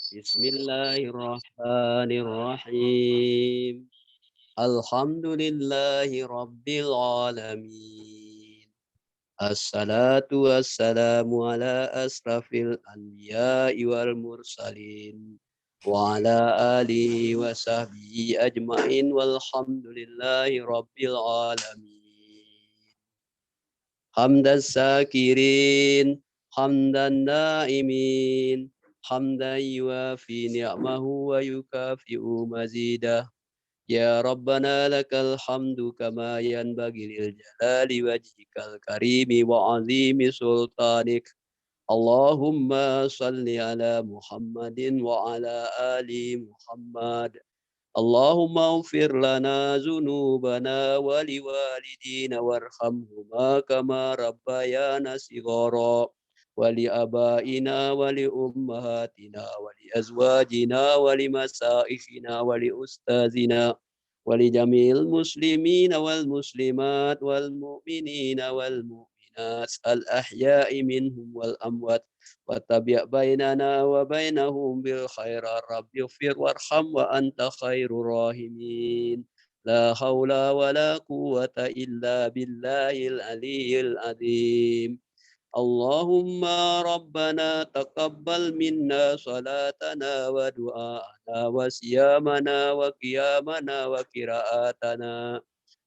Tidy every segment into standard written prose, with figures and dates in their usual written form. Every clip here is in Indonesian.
Bismillahirrahmanirrahim. Alhamdulillahi Rabbil Alamin. Assalatu wassalamu ala asrafil anbiya'i wal mursalin. Wa ala alihi wa sahbihi ajma'in walhamdulillahi Rabbil Alamin. Hamdan sakirin, hamdan naimin, hamdan yuafi ni'mahu wa yukafi'u mazidah. Ya Rabbana lakal hamdu kama yanbaghi lil jalali wajhikal karimi wa azimi sultanik. Allahumma salli ala Muhammadin wa ala ali Muhammad. Allahumma ufir lana zunubana wa liwalidina warhamhuma kama rabbayana sighara wa li abaina wa li ummahatina wa li azwajina wa li masaihina wa li ustazina wa li jamil muslimina wal muslimat wal mu'minina wal mu'minat al ahya'i minhum wal amwat وتابع بيننا وبينهم بالخير رب اغفر وارحم وأنت خير الراحمين لا حول ولا قوة إلا بالله العلي العظيم اللهم ربنا تقبل منا صلاتنا ودعاءنا وصيامنا وقيامنا وقراءاتنا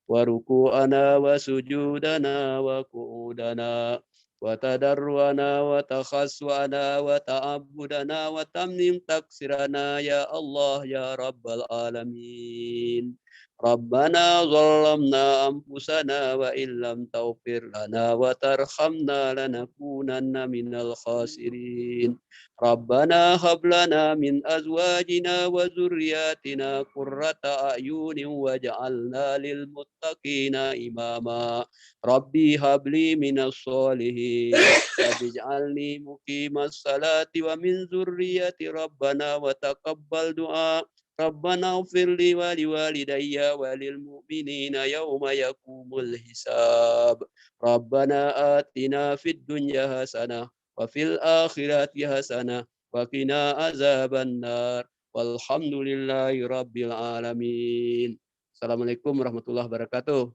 وركوعنا وسجودنا وقعودنا وتدرنا وتخسونا وتعبدنا وتمنيم تقصيرنا يا الله يا رب العالمين ربنا ظلمنا أنفسنا وإن لم تغفر لنا وترحمنا لنكونن من الخاسرين ربنا هب لنا من أزواجنا وذرياتنا قرة أعين واجعلنا للمتقين إماما ربي هب لي من الصالحين رب اجعلني مقيم الصلاة ومن ذريتي ربنا وتقبل دعاء ربنا اغفر لي ولوالدي وللمؤمنين يوم يقوم الحساب ربنا آتنا في الدنيا حسنة وفي الآخرة حسنة وقنا عذاب النار والحمد لله رب العالمين. Assalamualaikum warahmatullahi wabarakatuh.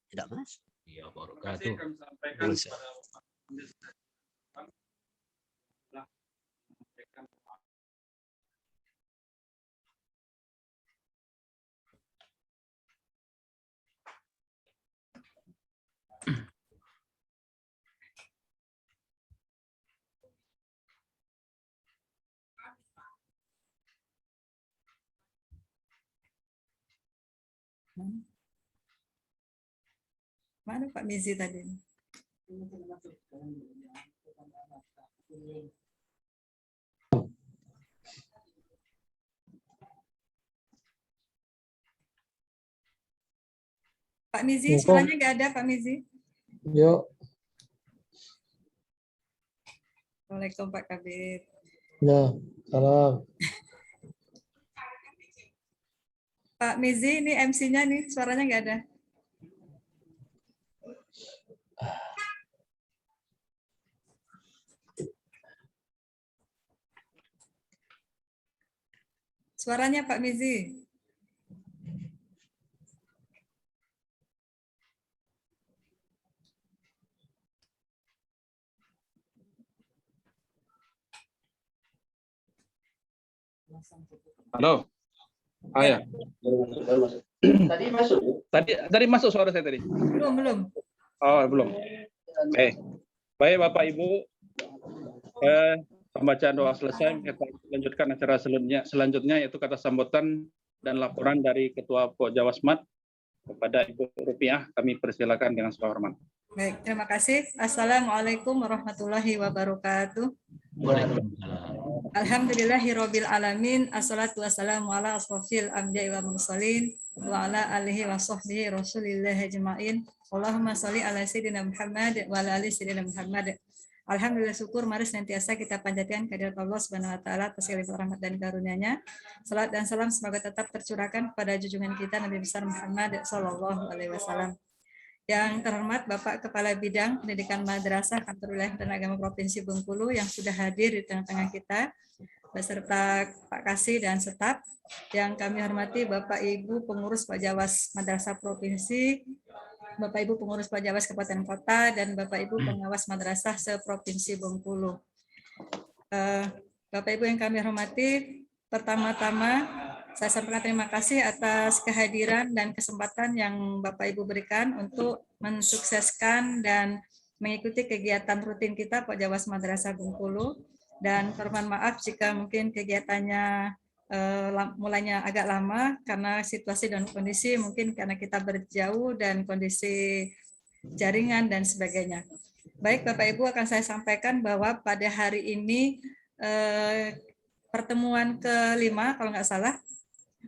Tidak mas? Iya, wabarakatuh. Mana Pak Mizi tadi? Pak Mizi, suaranya nggak ada Pak Mizi. Yuk. Assalamualaikum Pak Kabir. Ya, salam. Pak Mizi, ini MC-nya nih, suaranya nggak ada. Suaranya Pak Mizi. Halo. Ah ya. Tadi masuk. Tadi masuk suara saya tadi. Belum. Oh, belum. Baik Bapak Ibu. Pembacaan doa selesai, kita lanjutkan acara selanjutnya yaitu kata sambutan dan laporan dari Ketua Pok Jawasmat kepada Ibu Rupiah. Kami persilakan dengan sehormat. Baik, terima kasih. Assalamualaikum warahmatullahi wabarakatuh. Alhamdulillahirabbil alamin. Assalatu wassalamu ala asrofil anbiya'i wal mursalin wa ala alihi wa sahbihi rasulillah ajmain. Allahumma sholli ala sayyidina Muhammad wa ala ali sayyidina Muhammad. Alhamdulillah, syukur mari senantiasa kita panjatkan kehadirat Allah Subhanahu wa taala atas segala rahmat dan karunia-Nya. Salat dan salam semoga tetap tercurahkan pada junjungan kita Nabi besar Muhammad sallallahu alaihi wasallam. Yang terhormat Bapak Kepala Bidang Pendidikan Madrasah Kantor Wilayah dan Agama Provinsi Bengkulu yang sudah hadir di tengah-tengah kita, beserta Pak Kasih dan staf. Yang kami hormati Bapak Ibu pengurus Pokjawas Madrasah Provinsi, Bapak Ibu pengurus Pokjawas Kabupaten Kota, dan Bapak Ibu pengawas madrasah seprovinsi Bengkulu. Bapak Ibu yang kami hormati, pertama-tama saya sampaikan terima kasih atas kehadiran dan kesempatan yang Bapak Ibu berikan untuk mensukseskan dan mengikuti kegiatan rutin kita Pokjawas Madrasah Bengkulu. Dan permohon maaf jika mungkin kegiatannya mulainya agak lama karena situasi dan kondisi, mungkin karena kita berjauh dan kondisi jaringan dan sebagainya. Baik Bapak Ibu, akan saya sampaikan bahwa pada hari ini pertemuan kelima kalau nggak salah,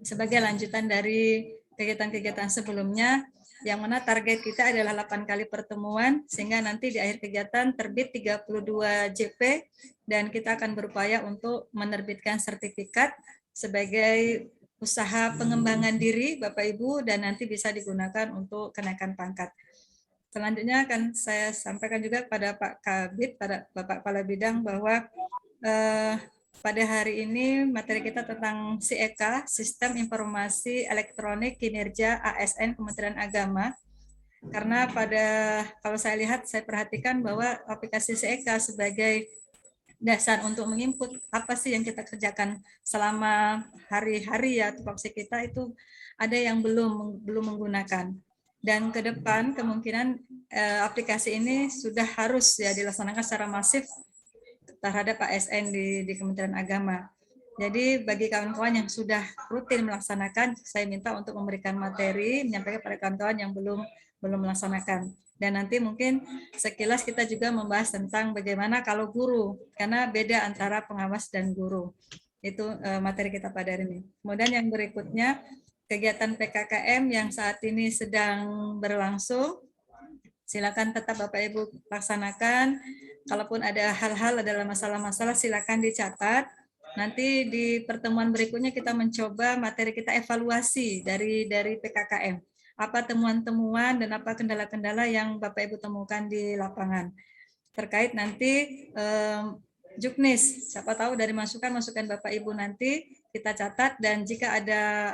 sebagai lanjutan dari kegiatan-kegiatan sebelumnya, yang mana target kita adalah 8 kali pertemuan, sehingga nanti di akhir kegiatan terbit 32 JP, dan kita akan berupaya untuk menerbitkan sertifikat sebagai usaha pengembangan diri Bapak Ibu, dan nanti bisa digunakan untuk kenaikan pangkat. Selanjutnya akan saya sampaikan juga pada Pak Kabid, pada Bapak Kepala Bidang, bahwa pada hari ini materi kita tentang SIEK, Sistem Informasi Elektronik Kinerja ASN Kementerian Agama. Karena kalau saya lihat, saya perhatikan bahwa aplikasi SIEK sebagai dasar untuk menginput apa sih yang kita kerjakan selama hari-hari ya tupoksi kita, itu ada yang belum menggunakan. Dan ke depan kemungkinan aplikasi ini sudah harus ya dilaksanakan secara masif terhadap ASN di Kementerian Agama. Jadi bagi kawan-kawan yang sudah rutin melaksanakan, saya minta untuk memberikan materi, menyampaikan pada kawan-kawan yang belum melaksanakan. Dan nanti mungkin sekilas kita juga membahas tentang bagaimana kalau guru, karena beda antara pengawas dan guru. Itu materi kita pada hari ini. Kemudian yang berikutnya, kegiatan PKKM yang saat ini sedang berlangsung, silakan tetap Bapak Ibu laksanakan. Kalaupun ada hal-hal, adalah masalah-masalah, silakan dicatat. Nanti di pertemuan berikutnya kita mencoba materi kita evaluasi dari PKKM. Apa temuan-temuan dan apa kendala-kendala yang Bapak Ibu temukan di lapangan. Terkait nanti Juknis, siapa tahu dari masukan-masukan Bapak Ibu nanti kita catat, dan jika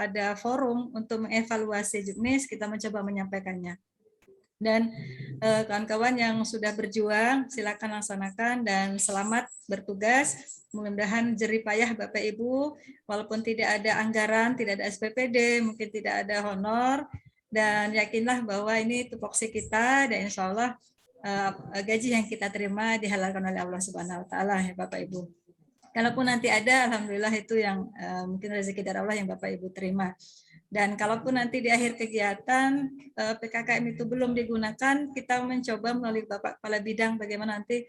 ada forum untuk mengevaluasi Juknis, kita mencoba menyampaikannya. Dan kawan-kawan yang sudah berjuang, silakan laksanakan dan selamat bertugas. Mudah-mudahan jerih payah Bapak Ibu, walaupun tidak ada anggaran, tidak ada SPPD, mungkin tidak ada honor, dan yakinlah bahwa ini tupoksi kita, dan insya Allah gaji yang kita terima dihalalkan oleh Allah Subhanahu Wa Taala ya Bapak Ibu. Kalaupun nanti ada, alhamdulillah itu yang mungkin rezeki dari Allah yang Bapak Ibu terima. Dan kalaupun nanti di akhir kegiatan PKKM itu belum digunakan, kita mencoba melalui Bapak Kepala Bidang bagaimana nanti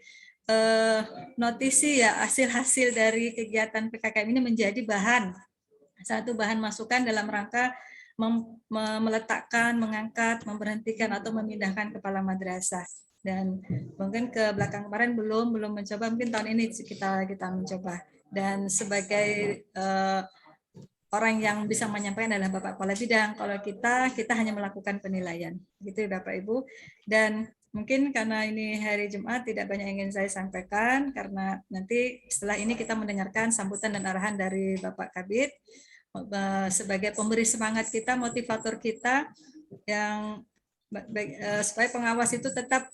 notisi ya hasil-hasil dari kegiatan PKKM ini menjadi satu bahan masukan dalam rangka meletakkan, mengangkat, memberhentikan atau memindahkan kepala madrasah. Dan mungkin ke belakang kemarin belum mencoba, mungkin tahun ini kita mencoba. Dan sebagai orang yang bisa menyampaikan adalah Bapak Kepala Bidang. Kalau kita hanya melakukan penilaian, gitu ya Bapak Ibu. Dan mungkin karena ini hari Jumat tidak banyak yang ingin saya sampaikan, karena nanti setelah ini kita mendengarkan sambutan dan arahan dari Bapak Kabid sebagai pemberi semangat kita, motivator kita, yang supaya pengawas itu tetap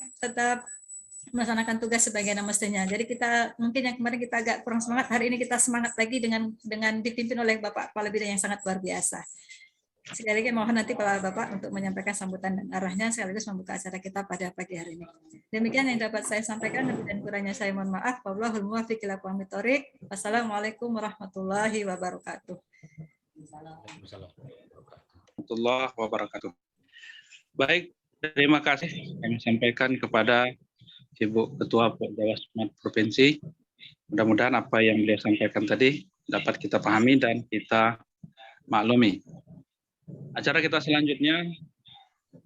melaksanakan tugas sebagaimana mestinya. Jadi kita mungkin yang kemarin kita agak kurang semangat, hari ini kita semangat lagi dengan dipimpin oleh Bapak Kepala Bidang yang sangat luar biasa. Sekali lagi mohon nanti Kepala Bapak untuk menyampaikan sambutan dan arahnya sekaligus membuka acara kita pada pagi hari ini. Demikian yang dapat saya sampaikan, dan kurangnya saya mohon maaf. Wallahul muwaffiq ila aqwamit thoriq. Wassalamualaikum warahmatullahi wabarakatuh. Warahmatullahi wabarakatuh. Baik, terima kasih kami sampaikan kepada Ibu Ketua Pokjawas Provinsi. Mudah-mudahan apa yang beliau sampaikan tadi dapat kita pahami dan kita maklumi. Acara kita selanjutnya,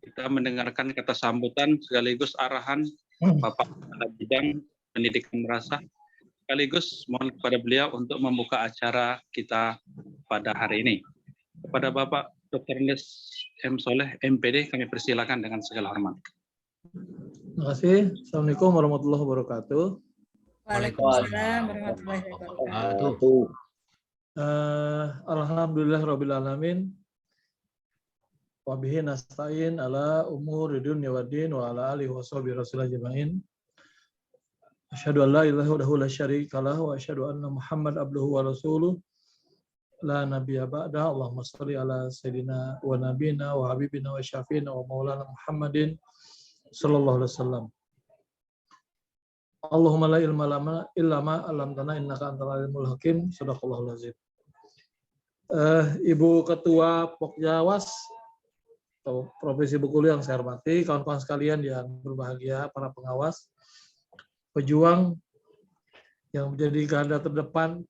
kita mendengarkan kata sambutan sekaligus arahan Bapak Kepala Bidang Pendidikan Madrasah. Sekaligus mohon kepada beliau untuk membuka acara kita pada hari ini. Kepada Bapak Dr. Andes M. Soleh, MPD, kami persilakan dengan segala hormat. Terima kasih. Assalamualaikum warahmatullahi wabarakatuh. Waalaikumsalam warahmatullahi wabarakatuh. Alhamdulillahirrabbilalamin. Wabihi nasta'in ala umur dunya waddin wa ala alihi wa sahbihi rasulullah jamain. Asyhadu an la ilaha illallah la syarika lah wa asyhadu anna Muhammad abduhu wa rasuluh la nabiyya ba'da. Allahumma shalli ala sayyidina wa nabiyina wa habibina wa syafiina wa maulana Muhammadin sallallahu alaihi wasallam. Allahumma la ilma lana illa ma 'allamtana innaka antal alimul hakim. Shadaqallahul azim. Ibu Ketua Pokjawas atau Provinsi Bengkulu yang saya hormati, kawan-kawan sekalian yang berbahagia, para pengawas, pejuang yang menjadi garda terdepan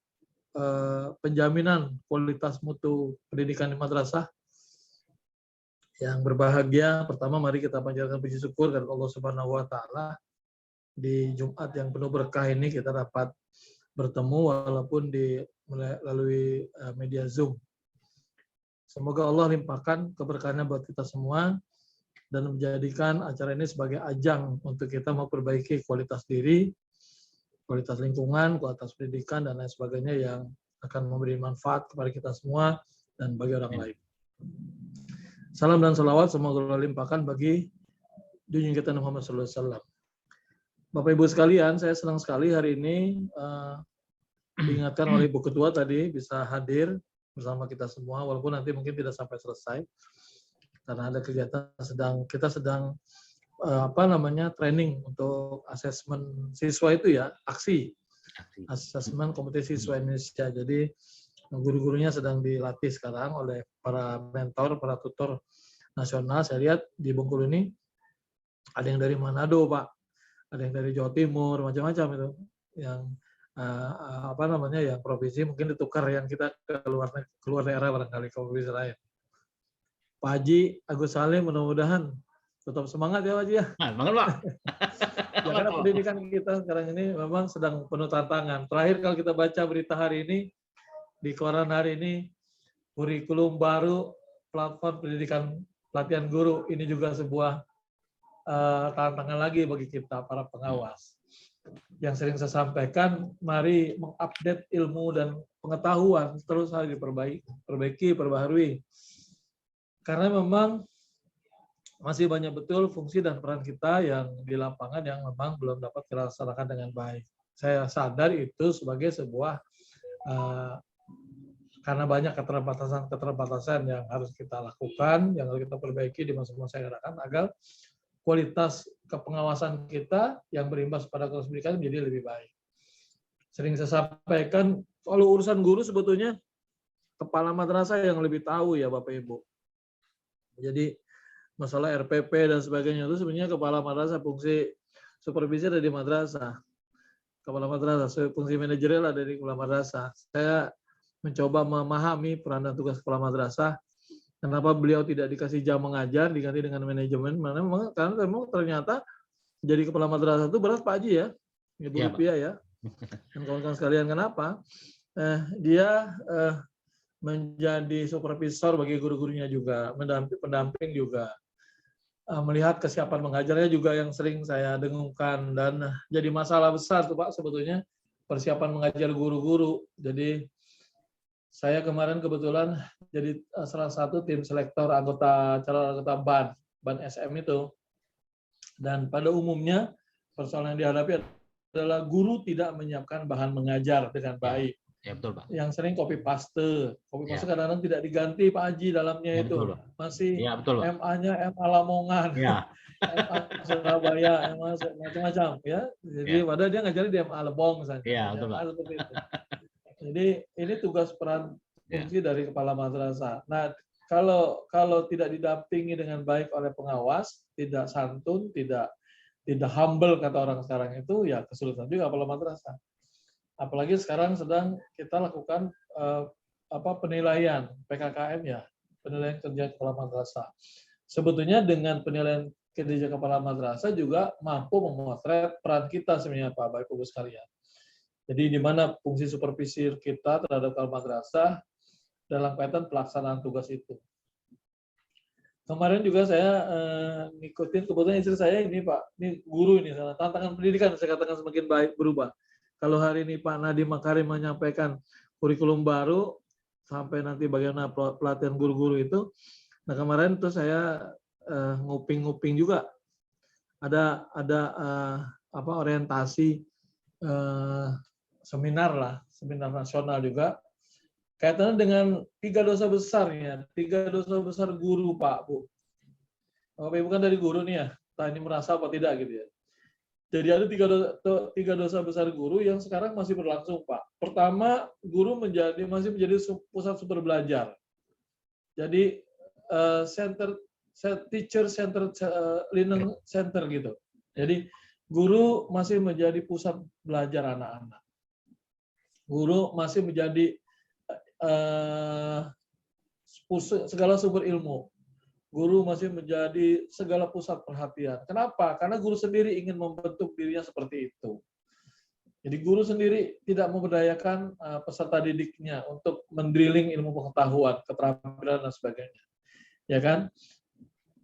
penjaminan kualitas mutu pendidikan di madrasah. Yang berbahagia, pertama mari kita panjatkan puji syukur kepada Allah Subhanahu wa taala. Di Jumat yang penuh berkah ini kita dapat bertemu walaupun melalui media Zoom. Semoga Allah limpahkan keberkahannya buat kita semua dan menjadikan acara ini sebagai ajang untuk kita memperbaiki kualitas diri, kualitas lingkungan, kualitas pendidikan, dan lain sebagainya yang akan memberi manfaat kepada kita semua dan bagi orang lain. Salam dan salawat semoga Allah limpahkan bagi junjungan kita Muhammad SAW. Bapak Ibu sekalian, saya senang sekali hari ini diingatkan oleh Ibu Ketua tadi bisa hadir bersama kita semua, walaupun nanti mungkin tidak sampai selesai karena ada kegiatan kita sedang training untuk asesmen siswa itu ya, asesmen kompetisi siswa Indonesia. Jadi guru-gurunya sedang dilatih sekarang oleh para mentor, para tutor nasional. Saya lihat di Bengkulu ini ada yang dari Manado, Pak, ada yang dari Jawa Timur, macam-macam itu yang yang provinsi mungkin ditukar yang kita keluar daerah barangkali ke provinsi lain. Pak Haji Agus Salim mudah-mudahan tetap semangat ya Pak Haji ya. Semangat Pak. Ya, karena pendidikan kita sekarang ini memang sedang penuh tantangan. Terakhir kalau kita baca berita hari ini di koran hari ini, kurikulum baru platform pendidikan pelatihan guru, ini juga sebuah tantangan lagi bagi kita para pengawas. Yang sering saya sampaikan, mari mengupdate ilmu dan pengetahuan terus harus diperbaiki, perbaharui. Karena memang masih banyak betul fungsi dan peran kita yang di lapangan yang memang belum dapat dilaksanakan dengan baik. Saya sadar itu sebagai sebuah karena banyak keterbatasan yang harus kita lakukan, yang harus kita perbaiki di masing-masing gerakan agar kualitas kepengawasan kita yang berimbas pada kualitas pendidikan menjadi lebih baik. Sering saya sampaikan, kalau urusan guru sebetulnya kepala madrasah yang lebih tahu ya Bapak Ibu. Jadi masalah RPP dan sebagainya itu sebenarnya kepala madrasah, fungsi supervisi ada di madrasah. Kepala madrasah, fungsi manajerial ada di kepala madrasah. Saya mencoba memahami peran dan tugas kepala madrasah. Kenapa beliau tidak dikasih jam mengajar, diganti dengan manajemen? Karena memang ternyata jadi kepala madrasah itu berat Pak Haji ya, Ibu Rupiah ya. Dan kawan-kawan sekalian, kenapa? Dia menjadi supervisor bagi guru-gurunya juga, pendamping juga. Melihat kesiapan mengajarnya juga yang sering saya dengungkan. Dan jadi masalah besar tuh Pak sebetulnya persiapan mengajar guru-guru. Jadi saya kemarin kebetulan jadi salah satu tim selektor calon anggota BAN SM itu. Dan pada umumnya persoalan yang dihadapi adalah guru tidak menyiapkan bahan mengajar dengan baik. Ya betul Pak. Yang sering copy paste kadang-kadang tidak diganti Pak Haji dalamnya ya, itu. Betul, masih betul, MA-nya MA Lamongan, MA Surabaya, MA macam-macam ya. Jadi padahal dia ngajarin di MA Lebong misalnya. Iya betul Pak. Seperti itu. Jadi ini tugas peran fungsi dari kepala madrasah. Nah, kalau tidak didampingi dengan baik oleh pengawas, tidak santun, tidak humble kata orang sekarang itu, ya kesulitan juga kepala madrasah. Apalagi sekarang sedang kita lakukan penilaian PKKM ya, penilaian kerja kepala madrasah. Sebetulnya dengan penilaian kerja kepala madrasah juga mampu memotret peran kita sebenarnya Bapak Ibu sekalian. Jadi di mana fungsi supervisi kita terhadap kepala madrasah dalam kaitan pelaksanaan tugas itu. Kemarin juga saya ngikutin, kebetulan istri saya ini Pak, ini guru ini, tantangan pendidikan saya katakan semakin baik berubah. Kalau hari ini Pak Nadiem Makarim menyampaikan kurikulum baru sampai nanti bagaimana pelatihan guru-guru itu. Nah kemarin tuh saya nguping-nguping juga ada orientasi seminar nasional juga kaitannya dengan 3 dosa besarnya, 3 dosa besar guru Pak Bu. Bapak Ibu kan dari guru nih ya, entah ini merasa apa tidak gitu ya. Jadi ada 3 dosa besar guru yang sekarang masih berlangsung Pak. Pertama, guru masih menjadi pusat sumber belajar. Jadi teacher center, learning center gitu. Jadi guru masih menjadi pusat belajar anak-anak. Guru masih menjadi segala sumber ilmu. Guru masih menjadi segala pusat perhatian. Kenapa? Karena guru sendiri ingin membentuk dirinya seperti itu. Jadi guru sendiri tidak memberdayakan peserta didiknya untuk mendrilling ilmu pengetahuan, keterampilan dan sebagainya. Ya kan?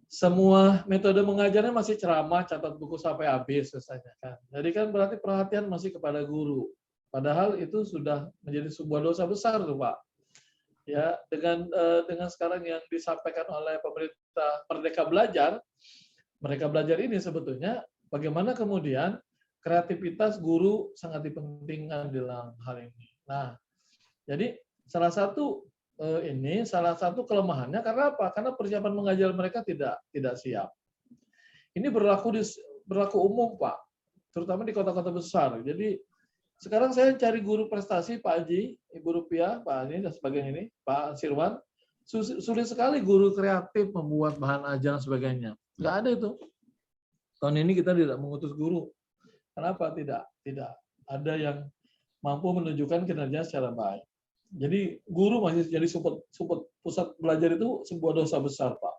Semua metode mengajarnya masih ceramah, catat buku sampai habis selesainya kan. Jadi kan berarti perhatian masih kepada guru. Padahal itu sudah menjadi sebuah dosa besar tuh Pak. Ya, dengan sekarang yang disampaikan oleh pemerintah Merdeka Belajar, Merdeka Belajar ini sebetulnya bagaimana kemudian kreativitas guru sangat dipentingkan dalam hal ini. Nah, jadi salah satu kelemahannya karena apa? Karena persiapan mengajar mereka tidak siap. Ini berlaku umum Pak, terutama di kota-kota besar. Jadi sekarang saya cari guru prestasi, Pak Haji, Ibu Rupiah, Pak Ani, dan sebagainya ini, Pak Sirwan, sulit sekali guru kreatif membuat bahan ajar dan sebagainya. Nggak ada itu. Tahun ini kita tidak mengutus guru. Kenapa? Tidak ada yang mampu menunjukkan kinerja secara baik. Jadi guru masih jadi pusat belajar itu sebuah dosa besar, Pak.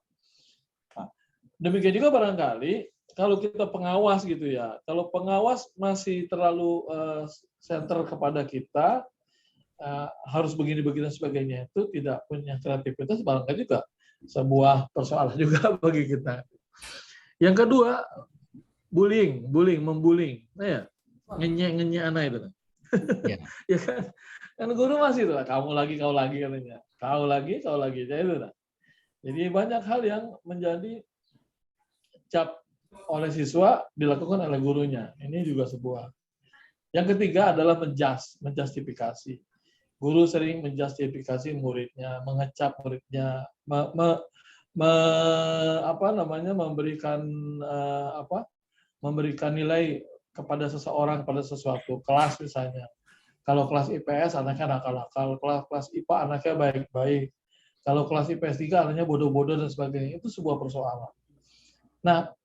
Nah, demikian juga barangkali kalau kita pengawas gitu ya, kalau pengawas masih terlalu center kepada kita, harus begini-begini dan sebagainya, itu tidak punya kreativitas, barangkali juga sebuah persoalan juga bagi kita. Yang kedua, membullying. Nah ya, ngenyek anak itu. Ya. Ya kan? Kan guru masih itu, kau lagi katanya. Kau lagi. Jadi itu. Jadi banyak hal yang menjadi cap oleh siswa dilakukan oleh gurunya. Ini juga sebuah. Yang ketiga adalah menjustifikasi. Guru sering menjustifikasi muridnya, mengecap muridnya, memberikan nilai kepada seseorang, pada sesuatu. Kelas misalnya. Kalau kelas IPS anaknya nakal-nakal, kelas IPA anaknya baik-baik. Kalau kelas IPS 3 anaknya bodoh-bodoh dan sebagainya. Itu sebuah persoalan. Nah,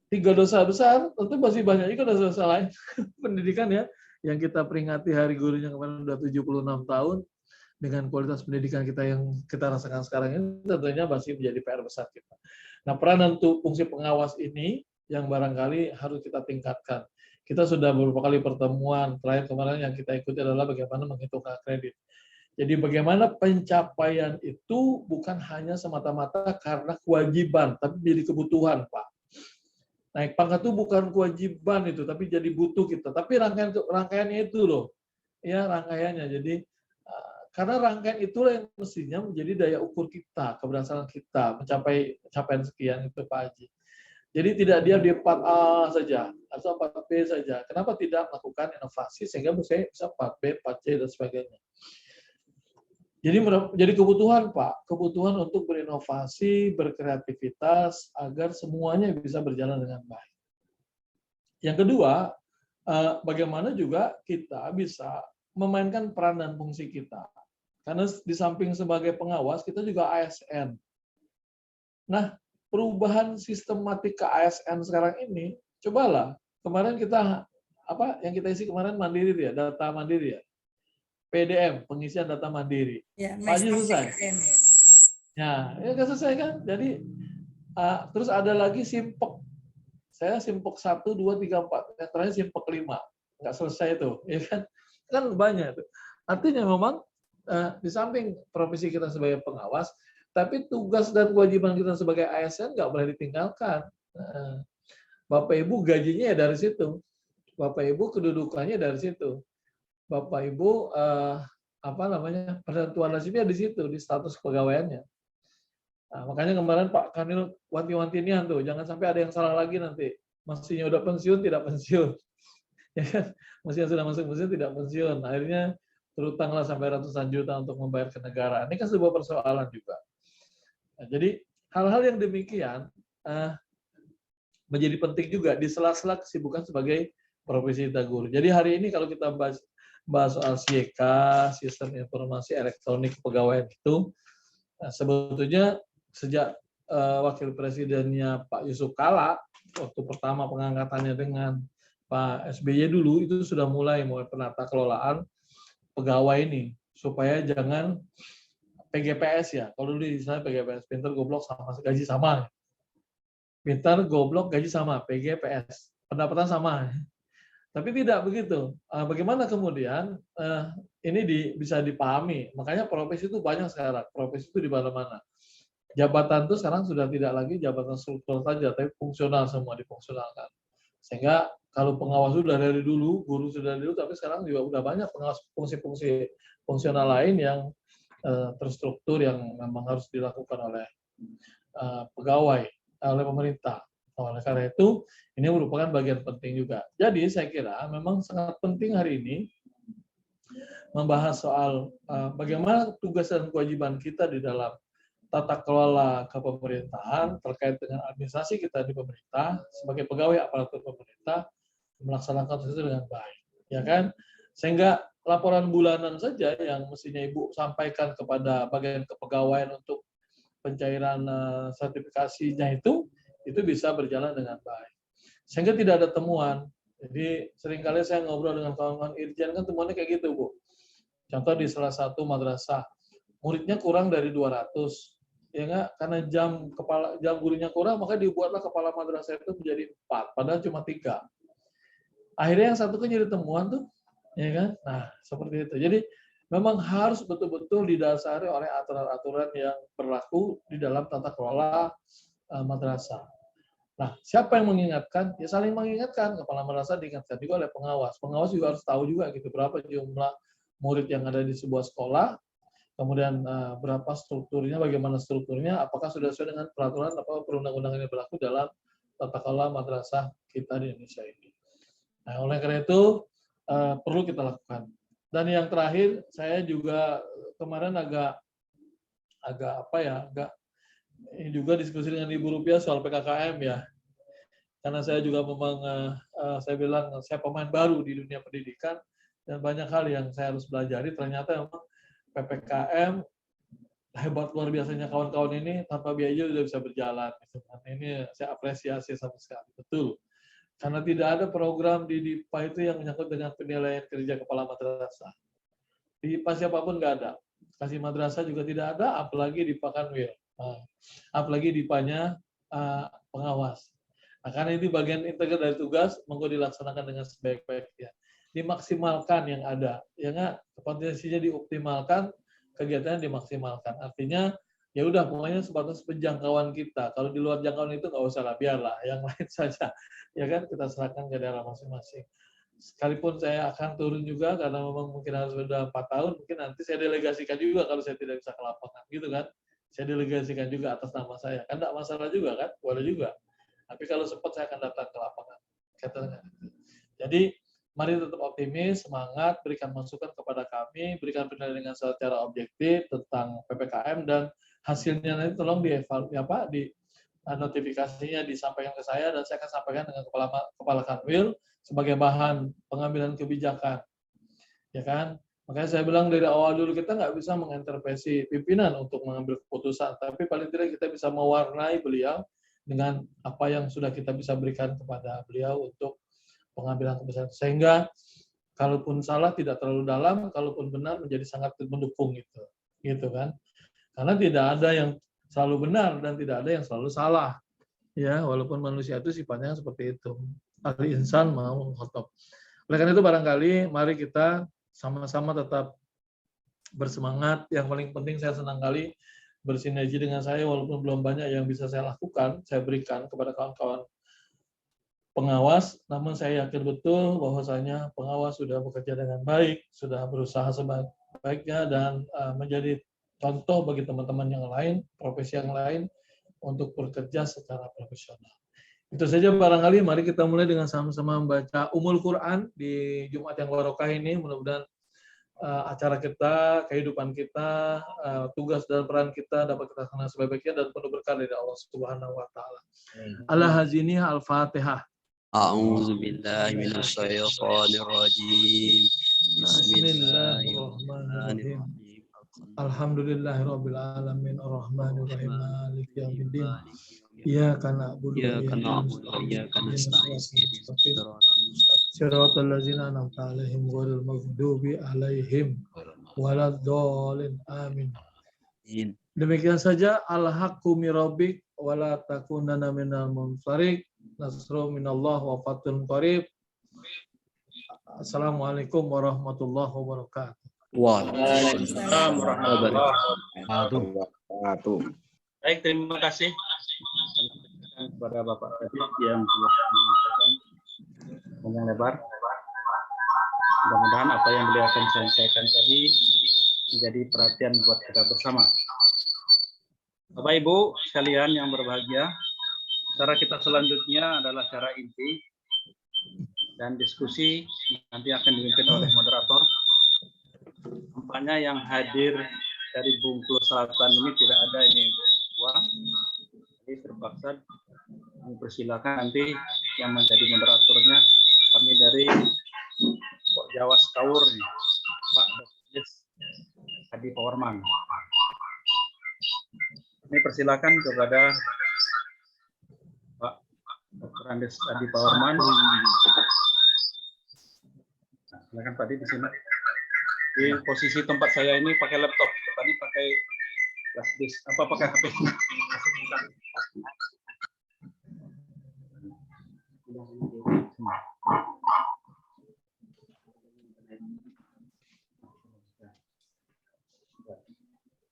3 dosa besar, tentu masih banyak juga dosa-dosa lain pendidikan ya, yang kita peringati Hari Gurunya kemarin sudah 76 tahun, dengan kualitas pendidikan kita yang kita rasakan sekarang ini, tentunya masih menjadi PR besar kita. Nah, peran untuk fungsi pengawas ini yang barangkali harus kita tingkatkan. Kita sudah beberapa kali pertemuan, terakhir kemarin yang kita ikuti adalah bagaimana menghitung kredit. Jadi bagaimana pencapaian itu bukan hanya semata-mata karena kewajiban, tapi menjadi kebutuhan, Pak. Naik pangkat itu bukan kewajiban itu, tapi jadi butuh kita. Tapi rangkaiannya itu loh, ya rangkaiannya. Jadi karena rangkaian itulah yang mestinya menjadi daya ukur kita, keberhasilan kita mencapai capaian sekian itu Pak Haji. Jadi tidak dia di 4A saja atau 4B saja. Kenapa tidak melakukan inovasi sehingga bisa 4B, 4C dan sebagainya. Jadi menjadi kebutuhan Pak, kebutuhan untuk berinovasi, berkreativitas agar semuanya bisa berjalan dengan baik. Yang kedua, bagaimana juga kita bisa memainkan peran dan fungsi kita. Karena di samping sebagai pengawas, kita juga ASN. Nah, perubahan sistematik ke ASN sekarang ini, cobalah kemarin kita yang kita isi kemarin mandiri ya, data mandiri ya. PDM, pengisian data mandiri. Ya, Pak Haji selesai. Ya nggak selesai kan? Jadi terus ada lagi simpek. Saya simpek 1, 2, 3, 4. Yang terakhir simpek 5. Nggak selesai itu, ya kan? Kan banyak itu. Artinya memang di samping profesi kita sebagai pengawas, tapi tugas dan kewajiban kita sebagai ASN nggak boleh ditinggalkan. Bapak Ibu gajinya ya dari situ. Bapak Ibu kedudukannya dari situ. Bapak Ibu penentuan nasibnya di situ, di status kepegawaiannya. Nah, makanya kemarin Pak Kanil wanti-wantian tuh, jangan sampai ada yang salah lagi nanti. Mestinya udah pensiun tidak pensiun. Ya kan? Mestinya sudah masuk pensiun tidak pensiun. Akhirnya terutanglah sampai ratusan juta untuk membayar ke negara. Ini kan sebuah persoalan juga. Nah, jadi hal-hal yang demikian menjadi penting juga di sela-sela kesibukan sebagai profesi kita guru. Jadi hari ini kalau kita bahas soal SIEK, Sistem Informasi Elektronik Kepegawaian itu, sebetulnya sejak Wakil Presidennya Pak Yusuf Kala, waktu pertama pengangkatannya dengan Pak SBY dulu, itu sudah mulai penata kelolaan pegawai ini, supaya jangan PGPS ya. Kalau dulu misalnya PGPS, pintar goblok sama gaji sama. Pintar goblok gaji sama, PGPS. Pendapatan sama. Tapi tidak begitu. Bagaimana kemudian ini bisa dipahami? Makanya profesi itu banyak sekarang. Profesi itu di mana-mana. Jabatan itu sekarang sudah tidak lagi jabatan struktural saja, tapi fungsional, semua difungsionalkan. Sehingga kalau pengawas sudah dari dulu, guru sudah dari dulu, tapi sekarang juga sudah banyak pengawas fungsi-fungsi fungsional lain yang terstruktur yang memang harus dilakukan oleh pegawai, oleh pemerintah. Oleh karena itu, ini merupakan bagian penting juga. Jadi saya kira memang sangat penting hari ini membahas soal bagaimana tugas dan kewajiban kita di dalam tata kelola kepemerintahan terkait dengan administrasi kita di pemerintah sebagai pegawai aparatur pemerintah melaksanakan itu dengan baik, ya kan? Sehingga laporan bulanan saja yang mestinya Ibu sampaikan kepada bagian kepegawaian untuk pencairan sertifikasinya itu bisa berjalan dengan baik. Sehingga tidak ada temuan. Jadi seringkali saya ngobrol dengan kawan-kawan Irjen kan temuannya kayak gitu, Bu. Contoh di salah satu madrasah, muridnya kurang dari 200. Ya enggak? Karena jam gurunya kurang, maka dibuatlah kepala madrasah itu menjadi 4, padahal cuma 3. Akhirnya yang satu kan jadi temuan tuh, ya kan? Nah, seperti itu. Jadi memang harus betul-betul didasari oleh aturan-aturan yang berlaku di dalam tata kelola madrasah. Nah, siapa yang mengingatkan? Ya saling mengingatkan. Kepala madrasah diingatkan juga oleh pengawas. Pengawas juga harus tahu juga gitu berapa jumlah murid yang ada di sebuah sekolah, kemudian berapa strukturnya, bagaimana strukturnya, apakah sudah sesuai dengan peraturan atau perundang-undangan yang berlaku dalam tata kelola madrasah kita di Indonesia ini. Nah, oleh karena itu perlu kita lakukan. Dan yang terakhir, saya juga kemarin agak ini juga diskusi dengan Ibu Rupiah soal PKKM ya. Karena saya juga memang saya bilang saya pemain baru di dunia pendidikan dan banyak hal yang saya harus pelajari. Ternyata memang PPKM hebat luar biasanya kawan-kawan ini tanpa biaya sudah bisa berjalan. Ini saya apresiasi sama sekali. Betul. Karena tidak ada program di DIPA itu yang menyangkut dengan penilaian kerja kepala madrasah. Di DIPA siapapun nggak ada. Kasih madrasah juga tidak ada, apalagi DIPA Kanwil. Apalagi DIPA-nya pengawas. Nah, karena ini bagian integral dari tugas, monggo dilaksanakan dengan sebaik-baiknya. Dimaksimalkan yang ada. Ya nggak? Potensinya dioptimalkan, kegiatannya dimaksimalkan. Artinya, ya udah pokoknya sebatas penjangkauan kita. Kalau di luar jangkauan itu nggak usah lah, biarlah yang lain saja. Ya kan, kita serahkan ke daerah masing-masing. Sekalipun saya akan turun juga karena memang mungkin harus sudah 4 tahun, mungkin nanti saya delegasikan juga kalau saya tidak bisa ke lapangan, gitu kan? Saya delegasikan juga atas nama saya. Kan enggak masalah juga kan? Boleh juga. Tapi kalau sempat saya akan datang ke lapangan. Jadi mari tetap optimis, semangat, berikan masukan kepada kami, berikan penilaian dengan secara objektif tentang PPKM dan hasilnya nanti tolong di notifikasinya disampaikan ke saya dan saya akan sampaikan dengan kepala Kanwil sebagai bahan pengambilan kebijakan. Ya kan? Makanya saya bilang dari awal dulu kita nggak bisa mengintervensi pimpinan untuk mengambil keputusan, tapi paling tidak kita bisa mewarnai beliau dengan apa yang sudah kita bisa berikan kepada beliau untuk pengambilan keputusan. Sehingga kalaupun salah tidak terlalu dalam, kalaupun benar menjadi sangat mendukung gitu kan. Karena tidak ada yang selalu benar dan tidak ada yang selalu salah. Ya, walaupun manusia itu sifatnya seperti itu. Al-insan mau khotob. Oleh karena itu barangkali mari kita sama-sama tetap bersemangat. Yang paling penting saya senang kali bersinergi dengan saya walaupun belum banyak yang bisa saya lakukan, saya berikan kepada kawan-kawan pengawas, namun saya yakin betul bahwasanya pengawas sudah bekerja dengan baik, sudah berusaha sebaik-baiknya dan menjadi contoh bagi teman-teman yang lain, profesi yang lain untuk bekerja secara profesional. Itu saja barangkali, mari kita mulai dengan sama-sama membaca Ummul Quran di Jumat yang barokah ini. Mudah-mudahan acara kita, kehidupan kita, tugas dan peran kita dapat kita laksanakan sebaik-baiknya dan penuh berkah dari Allah Subhanahu wa taala. Al-Hazini Al-Fatihah. A'udzu billahi minasyaitonir rajim. Bismillahirrahmanirrahim. Alhamdulillahirabbil alamin arrahmanir rahim maliki yaumiddin. Iyyaka na'budu wa iyyaka nasta'in. Shiratal ladzina an'amta 'alaihim ghairil maghdubi 'alaihim waladdallin. Amin. Demikian saja al-haqqu mirabbik wa la takunanna minal mumtarik. Nasrun minallah wa fathun qarib. Assalamualaikum warahmatullahi wabarakatuh. Waalaikumsalam warahmatullahi wabarakatuh. Baik, terima kasih kepada Bapak Kadif yang telah menyampaikan panjang lebar. Mudah-mudahan apa yang beliau akan sampaikan tadi menjadi perhatian buat kita bersama. Bapak Ibu sekalian yang berbahagia, cara kita selanjutnya adalah cara inti dan diskusi nanti akan dipimpin oleh moderator. Tampaknya yang hadir dari Bengkulu Selatan ini tidak ada ini Wah. Jadi terpaksa mempersilakan nanti yang menjadi moderatornya kami dari Pok Jawas Kaur, Pak Dr. Adi Powerman. Ini persilakan kepada Pak Dr. Andes Adi Powerman. Nah, silakan Pak Adi di sini. Di posisi tempat saya ini pakai laptop, tadi pakai flash disk, pakai HP.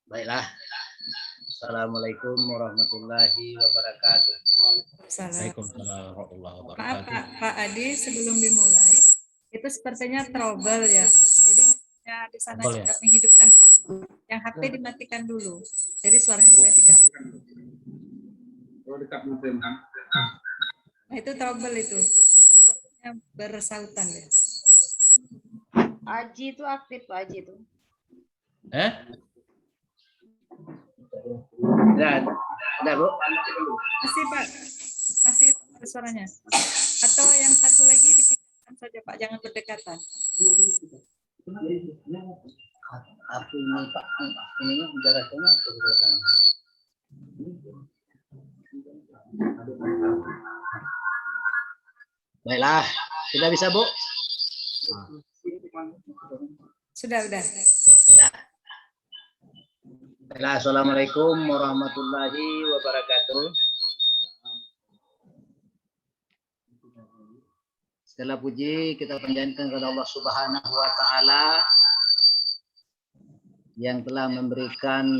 Baiklah. Assalamualaikum warahmatullahi wabarakatuh. Waalaikumsalam warahmatullahi wabarakatuh. Maaf Pak Adi, sebelum dimulai itu sepertinya trouble ya. Jadi ya, di sana juga menghidupkan HP. Yang HP dimatikan dulu. Jadi suaranya supaya tidak. Nah, itu trouble itu. Sepertinya bersautan ya. Aji itu aktif, Pak Aji itu. Ada Bu? Masih Pak. Masih suaranya. Atau yang satu lagi dipindahkan saja Pak, jangan berdekatan. Aku ini Pak, ini udah rasanya berdekatan. Baiklah, sudah bisa Bu? Sudah. Baiklah, assalamualaikum warahmatullahi wabarakatuh. Segala puji kita panjatkan kepada Allah Subhanahu wa taala yang telah memberikan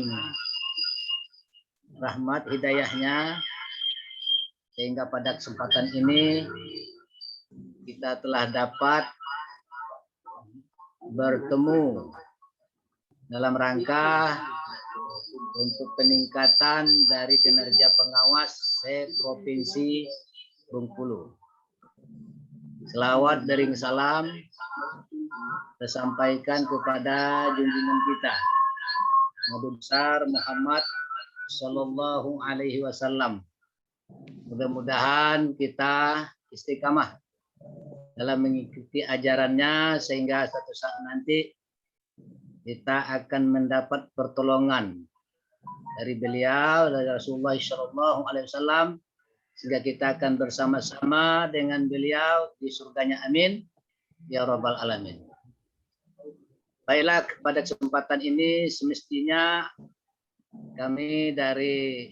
rahmat hidayahnya sehingga pada kesempatan ini kita telah dapat bertemu dalam rangka untuk peningkatan dari kinerja pengawas se-Provinsi Bengkulu. Selawat dering salam tersampaikan kepada junjungan kita Nabi besar Muhammad Sallallahu Alaihi Wasallam. Mudah-mudahan kita istiqamah dalam mengikuti ajarannya sehingga suatu saat nanti kita akan mendapat pertolongan dari beliau, dari Rasulullah Sallallahu Alaihi Wasallam, sehingga kita akan bersama-sama dengan beliau di surganya. Amin ya Rabbal Alamin. Baiklah, pada kesempatan ini semestinya kami dari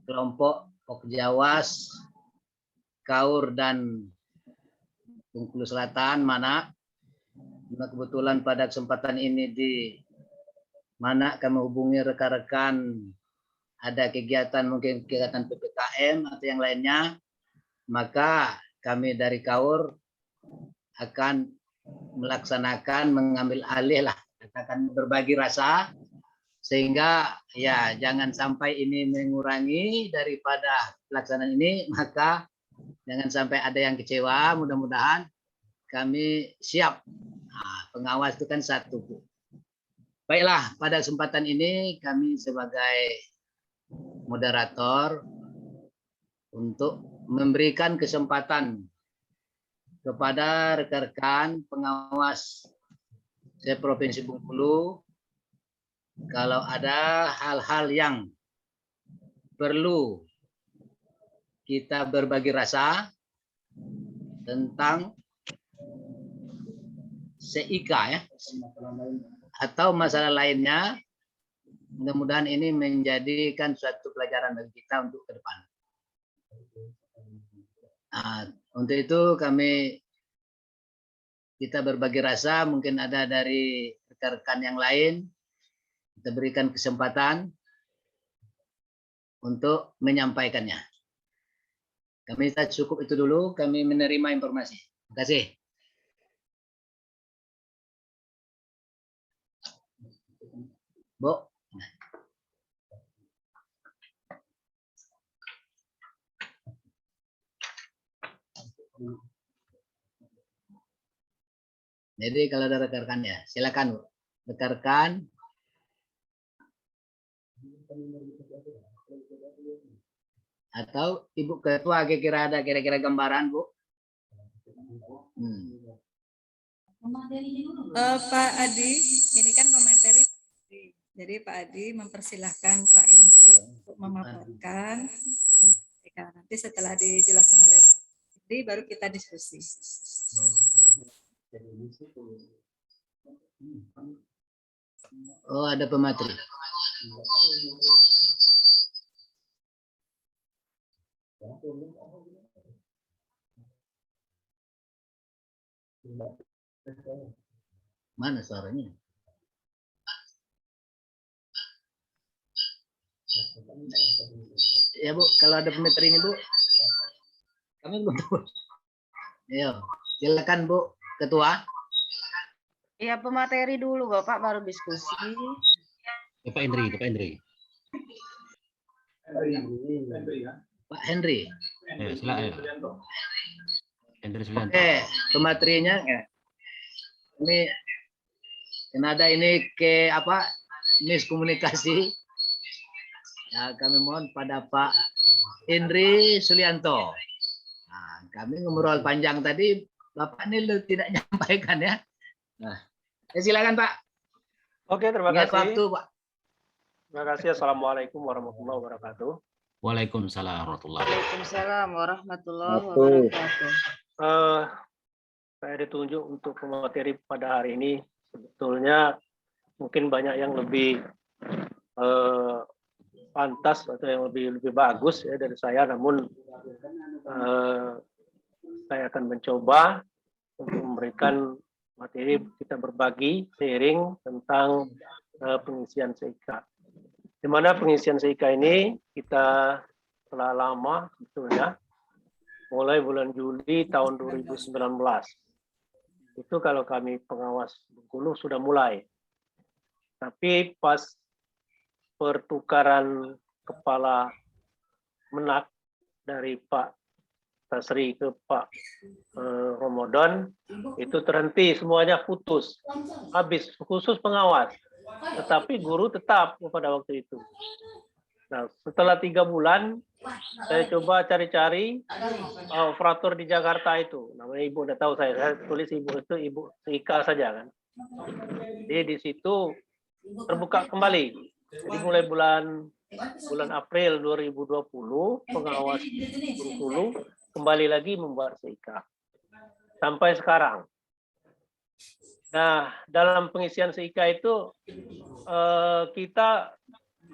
kelompok Pokjawas, Kaur dan Bengkulu Selatan mana kebetulan pada kesempatan ini di mana kami hubungi rekan-rekan ada kegiatan, mungkin kegiatan PPKM atau yang lainnya, maka kami dari KAUR akan melaksanakan mengambil alih lah, akan berbagi rasa sehingga ya jangan sampai ini mengurangi daripada pelaksanaan ini, maka jangan sampai ada yang kecewa. Mudah-mudahan kami siap. Nah, pengawas itu kan satu. Baiklah, pada kesempatan ini kami sebagai moderator untuk memberikan kesempatan kepada rekan-rekan pengawas Provinsi Bengkulu kalau ada hal-hal yang perlu kita berbagi rasa tentang SIK ya, atau masalah lainnya, mudah-mudahan ini menjadikan suatu pelajaran bagi kita untuk ke depan. Nah, untuk itu kita berbagi rasa, mungkin ada dari rekan-rekan yang lain, kita berikan kesempatan untuk menyampaikannya. Kami cukup itu dulu, kami menerima informasi. Terima kasih. Bu. Jadi kalau ada rekan-rekan ya, silakan Bu. Rekan-rekan. Atau Ibu Ketua kira-kira ada kira-kira gambaran, Bu? Pak Adi, ini kan pemateri. Jadi Pak Adi mempersilahkan Pak Indri untuk memaparkan tentang SIK. Nanti setelah dijelaskan oleh Pak Indri, baru kita diskusi. Oh, ada pemateri. Mana suaranya? Ya Bu, kalau ada pemateri ini Bu, kami belum tahu. Ayo, silakan Bu Ketua. Ya, pemateri dulu Bapak, baru diskusi. Pak Indri. Pak Henry. Silakan. Hendri Sulianto. Pematerinya ya. Ini kenada ini ke apa? Miskomunikasi. Ya, kami mohon pada Pak Indri Sulianto. Nah, kami ngobrol panjang tadi, Bapak ini tidak menyampaikan ya. Nah, silakan Pak. Oke, terima kasih. Waktu, Pak. Terima kasih. Assalamualaikum warahmatullahi wabarakatuh. Waalaikumsalam warahmatullahi wabarakatuh. Waalaikumsalam warahmatullahi wabarakatuh. Saya ditunjuk untuk pemateri pada hari ini. Sebetulnya mungkin banyak yang lebih pantas atau yang lebih bagus ya dari saya, namun saya akan mencoba untuk memberikan materi, kita berbagi sharing tentang pengisian SIK. Di mana pengisian SIK ini kita telah lama sebetulnya, mulai bulan Juli tahun 2019. Itu kalau kami pengawas Bengkulu sudah mulai. Tapi pas pertukaran kepala Menak dari Pak Tasri ke Pak Ramadan, itu terhenti, semuanya putus. Habis, khusus pengawas. Tetapi guru tetap pada waktu itu. Nah, setelah 3 bulan, saya coba cari-cari operator di Jakarta itu. Namanya Ibu udah tahu saya tulis Ibu itu Ibu Ika saja kan. Jadi di situ terbuka kembali. Jadi mulai bulan April 2020, pengawas Bengkulu kembali lagi membuat SIK. Sampai sekarang. Nah, dalam pengisian SIK itu kita,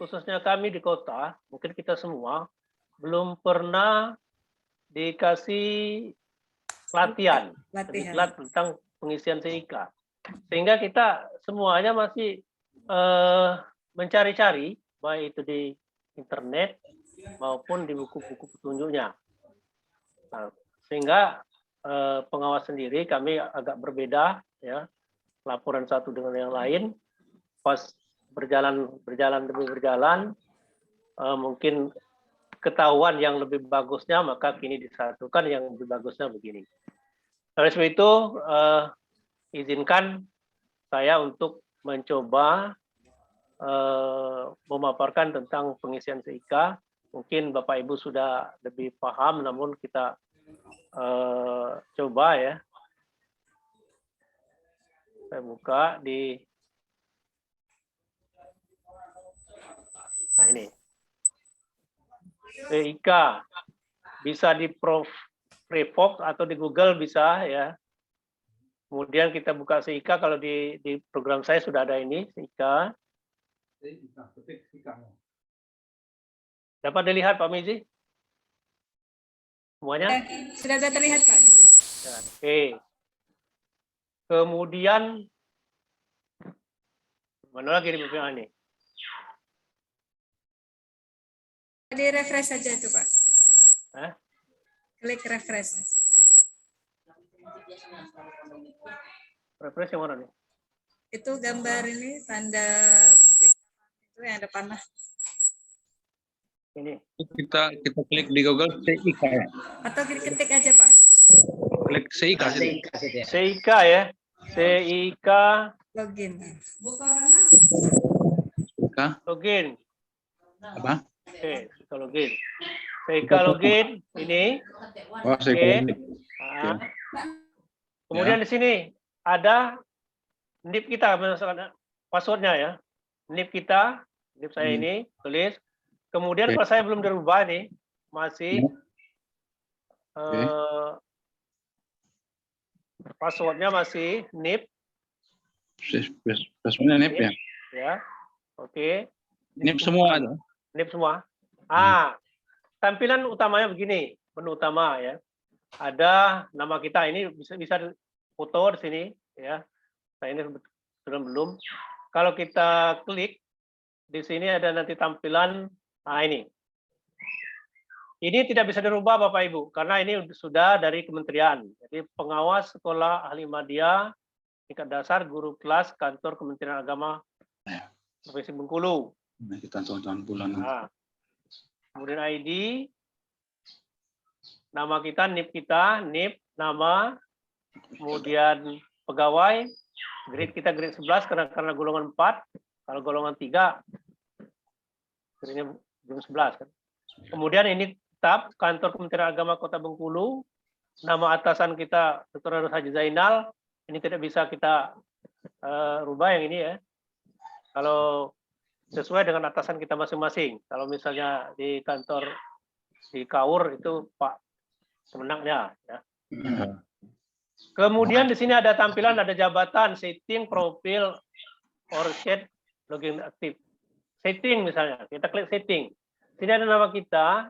khususnya kami di kota, mungkin kita semua, belum pernah dikasih pelatihan tentang pengisian SIK. Sehingga kita semuanya masih mencari-cari, baik itu di internet maupun di buku-buku petunjuknya. Nah, sehingga pengawas sendiri kami agak berbeda ya, laporan satu dengan yang lain. Pas berjalan demi berjalan, mungkin ketahuan yang lebih bagusnya, maka kini disatukan yang lebih bagusnya begini. Oleh sebab itu, izinkan saya untuk mencoba memaparkan tentang pengisian SIK. Mungkin Bapak Ibu sudah lebih paham, namun kita coba ya. Saya buka di, nah ini. SIK bisa di Prevox atau di Google bisa ya. Kemudian kita buka SIK, kalau di program saya sudah ada ini SIK. Dapat dilihat Pak Mizi? Semuanya? Sudah terlihat Pak. Ya, oke. Kemudian mana lagi di bagian ini? Di refresh saja itu Pak. Hah? Klik refresh. Refresh yang mana nih? Itu gambar ini tanda itu yang ada panah. Ini. Kita klik di Google SIK ya. Atau ketik aja Pak. Klik SIK. SIK ya. SIK Login. login. Apa? Oke, SIK login. SIK login ini. Oh, SIK. Oke. Nah. Kemudian di sini ada NIP kita, passwordnya ya. NIP kita, NIP saya ini, tulis. Kemudian kalau saya belum dirubah nih, masih passwordnya masih NIP. Passwordnya NIP ya? Ya, oke. NIP semua ada? NIP semua. Tampilan utamanya begini, menu utama ya. Ada nama kita, ini bisa foto di sini ya. Saya ini sudah belum. Kalau kita klik di sini ada nanti tampilan. Nah ini tidak bisa dirubah Bapak Ibu karena ini sudah dari kementerian. Jadi pengawas sekolah ahli media tingkat dasar guru kelas kantor Kementerian Agama Provinsi Bengkulu. Kita tahun bulan. Nah, kemudian ID, nama kita, NIP kita, NIP nama, kemudian pegawai, grade kita grade 11 karena golongan 4, kalau golongan 3 grade 11 kan. Kemudian ini tab kantor Kementerian Agama Kota Bengkulu, nama atasan kita Dr. Harus Haji Zainal, ini tidak bisa kita rubah yang ini ya. Kalau sesuai dengan atasan kita masing-masing. Kalau misalnya di kantor di KAUR itu Pak pemenangnya ya. Kemudian di sini ada tampilan, ada jabatan, setting, profil, orchid, login aktif. Setting misalnya, kita klik setting. Sini ada nama kita,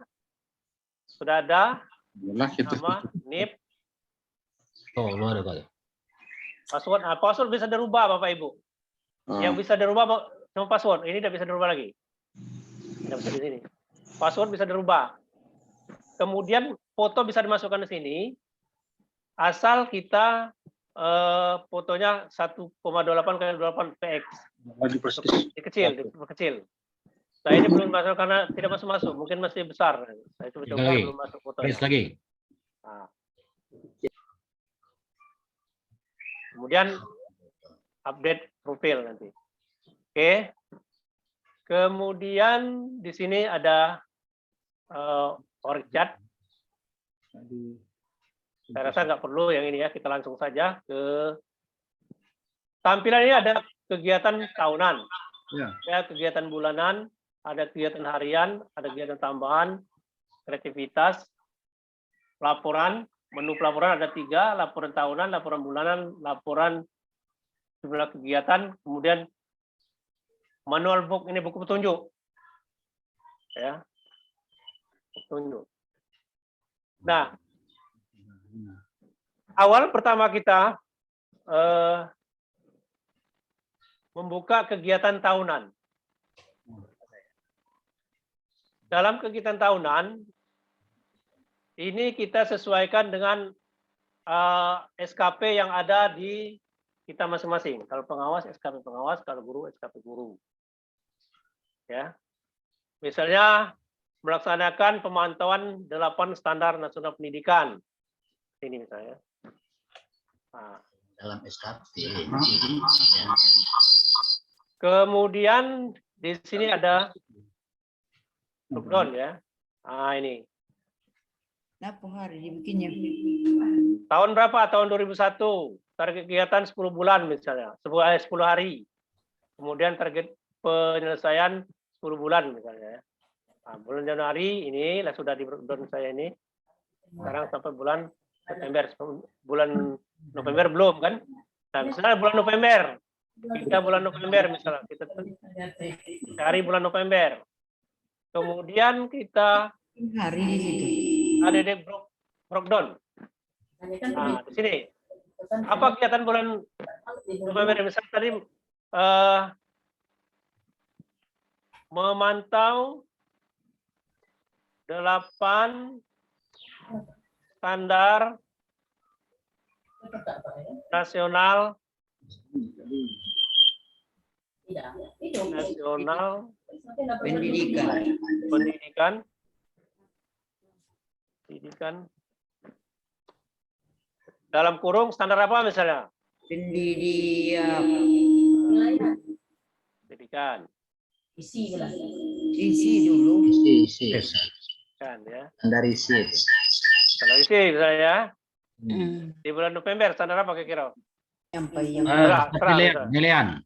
sudah ada nama, NIP, Oh, luar ada. password. Password bisa dirubah Bapak Ibu. Yang bisa dirubah cuma password, ini tidak bisa dirubah lagi. Tidak bisa di sini. Password bisa dirubah. Kemudian foto bisa dimasukkan di sini, asal kita fotonya 1,28x28 px. Kecil. Nah ini belum masuk karena tidak masuk. Mungkin masih besar. Saya coba belum masuk fotonya. Lagi. Nah. Kemudian update profil nanti. Oke. Kemudian di sini ada org chat. Saya rasa nggak perlu yang ini ya, kita langsung saja ke tampilan ini. Ada kegiatan tahunan, ya, kegiatan bulanan, ada kegiatan harian, ada kegiatan tambahan, kreativitas, laporan, menu pelaporan ada 3, laporan tahunan, laporan bulanan, laporan jumlah kegiatan, kemudian manual book, ini buku petunjuk, ya, petunjuk. Nah, awal pertama kita membuka kegiatan tahunan. Dalam kegiatan tahunan, ini kita sesuaikan dengan SKP yang ada di kita masing-masing. Kalau pengawas, SKP pengawas. Kalau guru, SKP guru. Ya, misalnya melaksanakan pemantauan 8 standar nasional pendidikan. Ini misalnya. Nah. Dalam SKP. Ya. Kemudian di sini ada lockdown ya. Nah, ini. Berapa hari dibikinnya? Tahun berapa? Tahun 2001. Target kegiatan 10 bulan misalnya. 10 hari. Kemudian target penyelesaian 10 bulan misalnya. Nah, bulan Januari ini lah sudah di lockdown saya ini. Sekarang sampai bulan September. Bulan November belum kan? Nah, misalnya bulan November. Kita bulan November misalnya. Kita cari bulan November. Kemudian kita Hari di situ. ada di breakdown. Nah, di sini. Apa kegiatan bulan November? Misalnya tadi memantau 8 standar nasional pendidikan dalam kurung standar apa misalnya? Pendidikan. Isi dulu. Isi. Kan ya. Standar isi. Standar isi misalnya ya. Di bulan November standar apa kira-kira? Penilaian.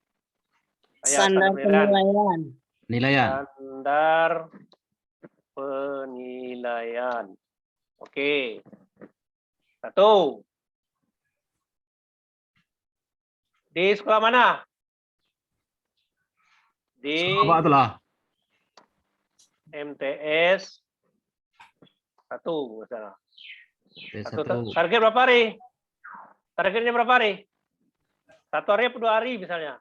Standar penilaian. Penilaian. Standar penilaian. Oke. 1. Di sekolah mana? Di Apa itulah? MTS 1 misalnya. Target berapa hari? Targetnya berapa hari? 1 hari atau 2 hari misalnya?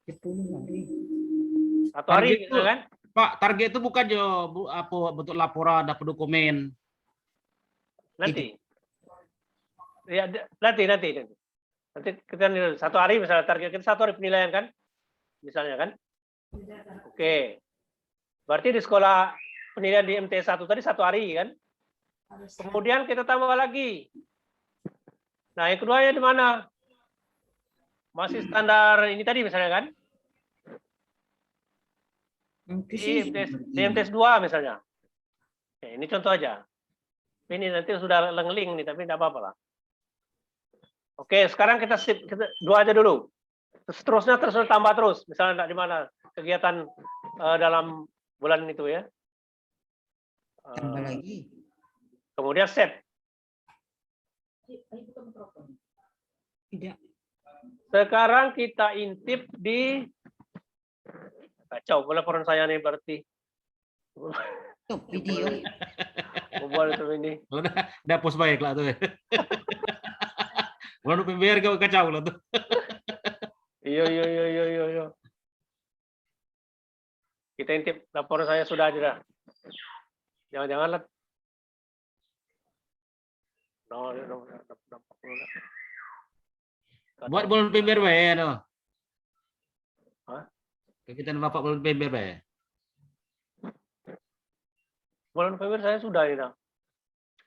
1 hari Target gitu kan? Pak, target itu bukan apa bentuk laporan atau dokumen. Nanti. Ya, nanti. Nanti kita 1 hari misalnya target kita 1 hari penilaian kan? Misalnya kan? Oke. Berarti di sekolah penilaian di MT 1 tadi 1 hari kan? Kemudian kita tambah lagi. Nah, yang keduanya di mana? Masih standar ini tadi misalnya kan? Di MTS 2 misalnya. Oke, ini contoh aja. Ini nanti sudah lengling nih, tapi tidak apa-apa lah. Oke, sekarang kita 2 aja dulu. Seterusnya terus tambah terus. Misalnya di mana kegiatan dalam bulan itu ya. Tambah lagi. Kemudian set. Tidak. Sekarang kita intip di kacau laporan saya nih berarti. Video. Buat itu ini. Udah post baik lah tuh. Bulan November kau kacau lah tuh. Iya. Kita intip laporan saya sudah aja dah. Jangan-jangan lah. Buat bulan November ya no. Hah? Kegiatan Bapak bulan November ya. Bulan November saya sudah ini.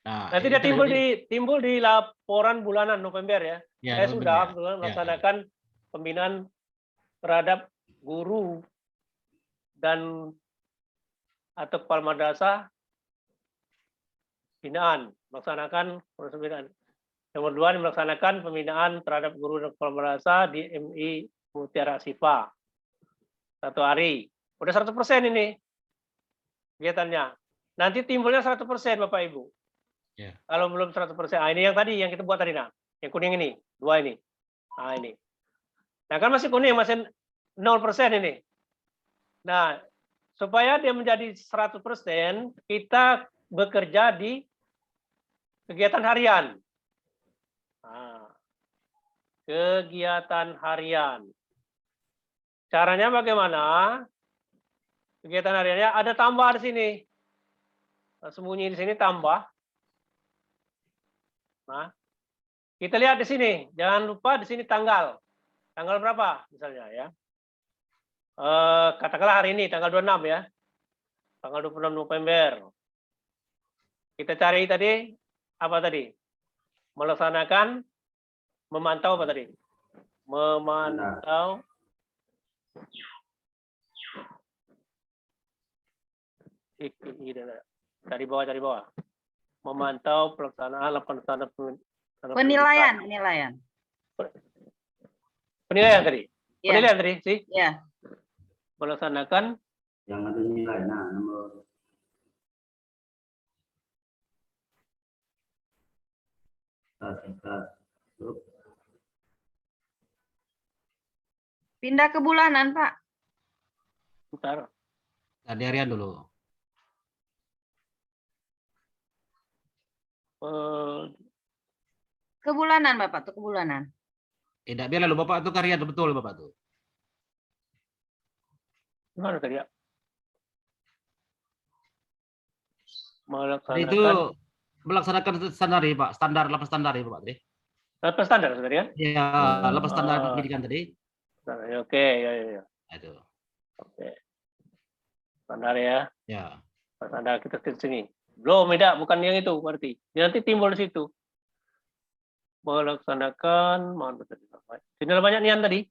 Nah, nanti kita dia timbul di laporan bulanan November ya. Ya, Saya sudah melaksanakan pembinaan terhadap guru dan atau kepala madrasah binaan, melaksanakan proses pembinaan. Nomor 2 melaksanakan pembinaan terhadap guru dan kepala madrasah di MI Mutiara Sifa. 1 hari. Udah 100% ini kegiatannya. Nanti timbulnya 100% Bapak Ibu. Ya. Kalau belum 100%, ini yang tadi yang kita buat tadi nah. Yang kuning ini, 2 ini. Nah, ini. Nah, kan masih kuning, masih 0% ini. Nah, supaya dia menjadi 100%, kita bekerja di kegiatan harian. Nah, kegiatan harian. Caranya bagaimana? Kegiatan hariannya ada tambah di sini. Sembunyi di sini tambah. Nah, Kita lihat di sini. Jangan lupa di sini tanggal. Tanggal berapa misalnya ya. Katakanlah hari ini tanggal 26 ya. Tanggal 26 November. Kita cari tadi apa tadi? Melaksanakan memantau apa tadi? Memantau cari bawah. Memantau pelaksanaan Penilaian. Penilaian tadi. Ya. Penilaian tadi sih. Ya. Melaksanakan yang ada nilai. Nah, nomor Pindah ke bulanan, Pak. bentar. Tadi harian dulu. Ke bulanan, Bapak, tuh ke bulanan. Tidak, biar lalu Bapak tuh harian betul Bapak tuh. Gimana tadi ya? Tadi itu melaksanakan standar ya Pak, standar 8 standar ya Bapak tadi. 8 standar tadi kan? Iya, 8 standar pendidikan tadi. Oke, ya. Itu. Oke. Standar ya. Ya. Standar kita ke sini. Belum, tidak, bukan yang itu berarti. Nanti timbul di situ. Melaksanakan, final banyak nian tadi.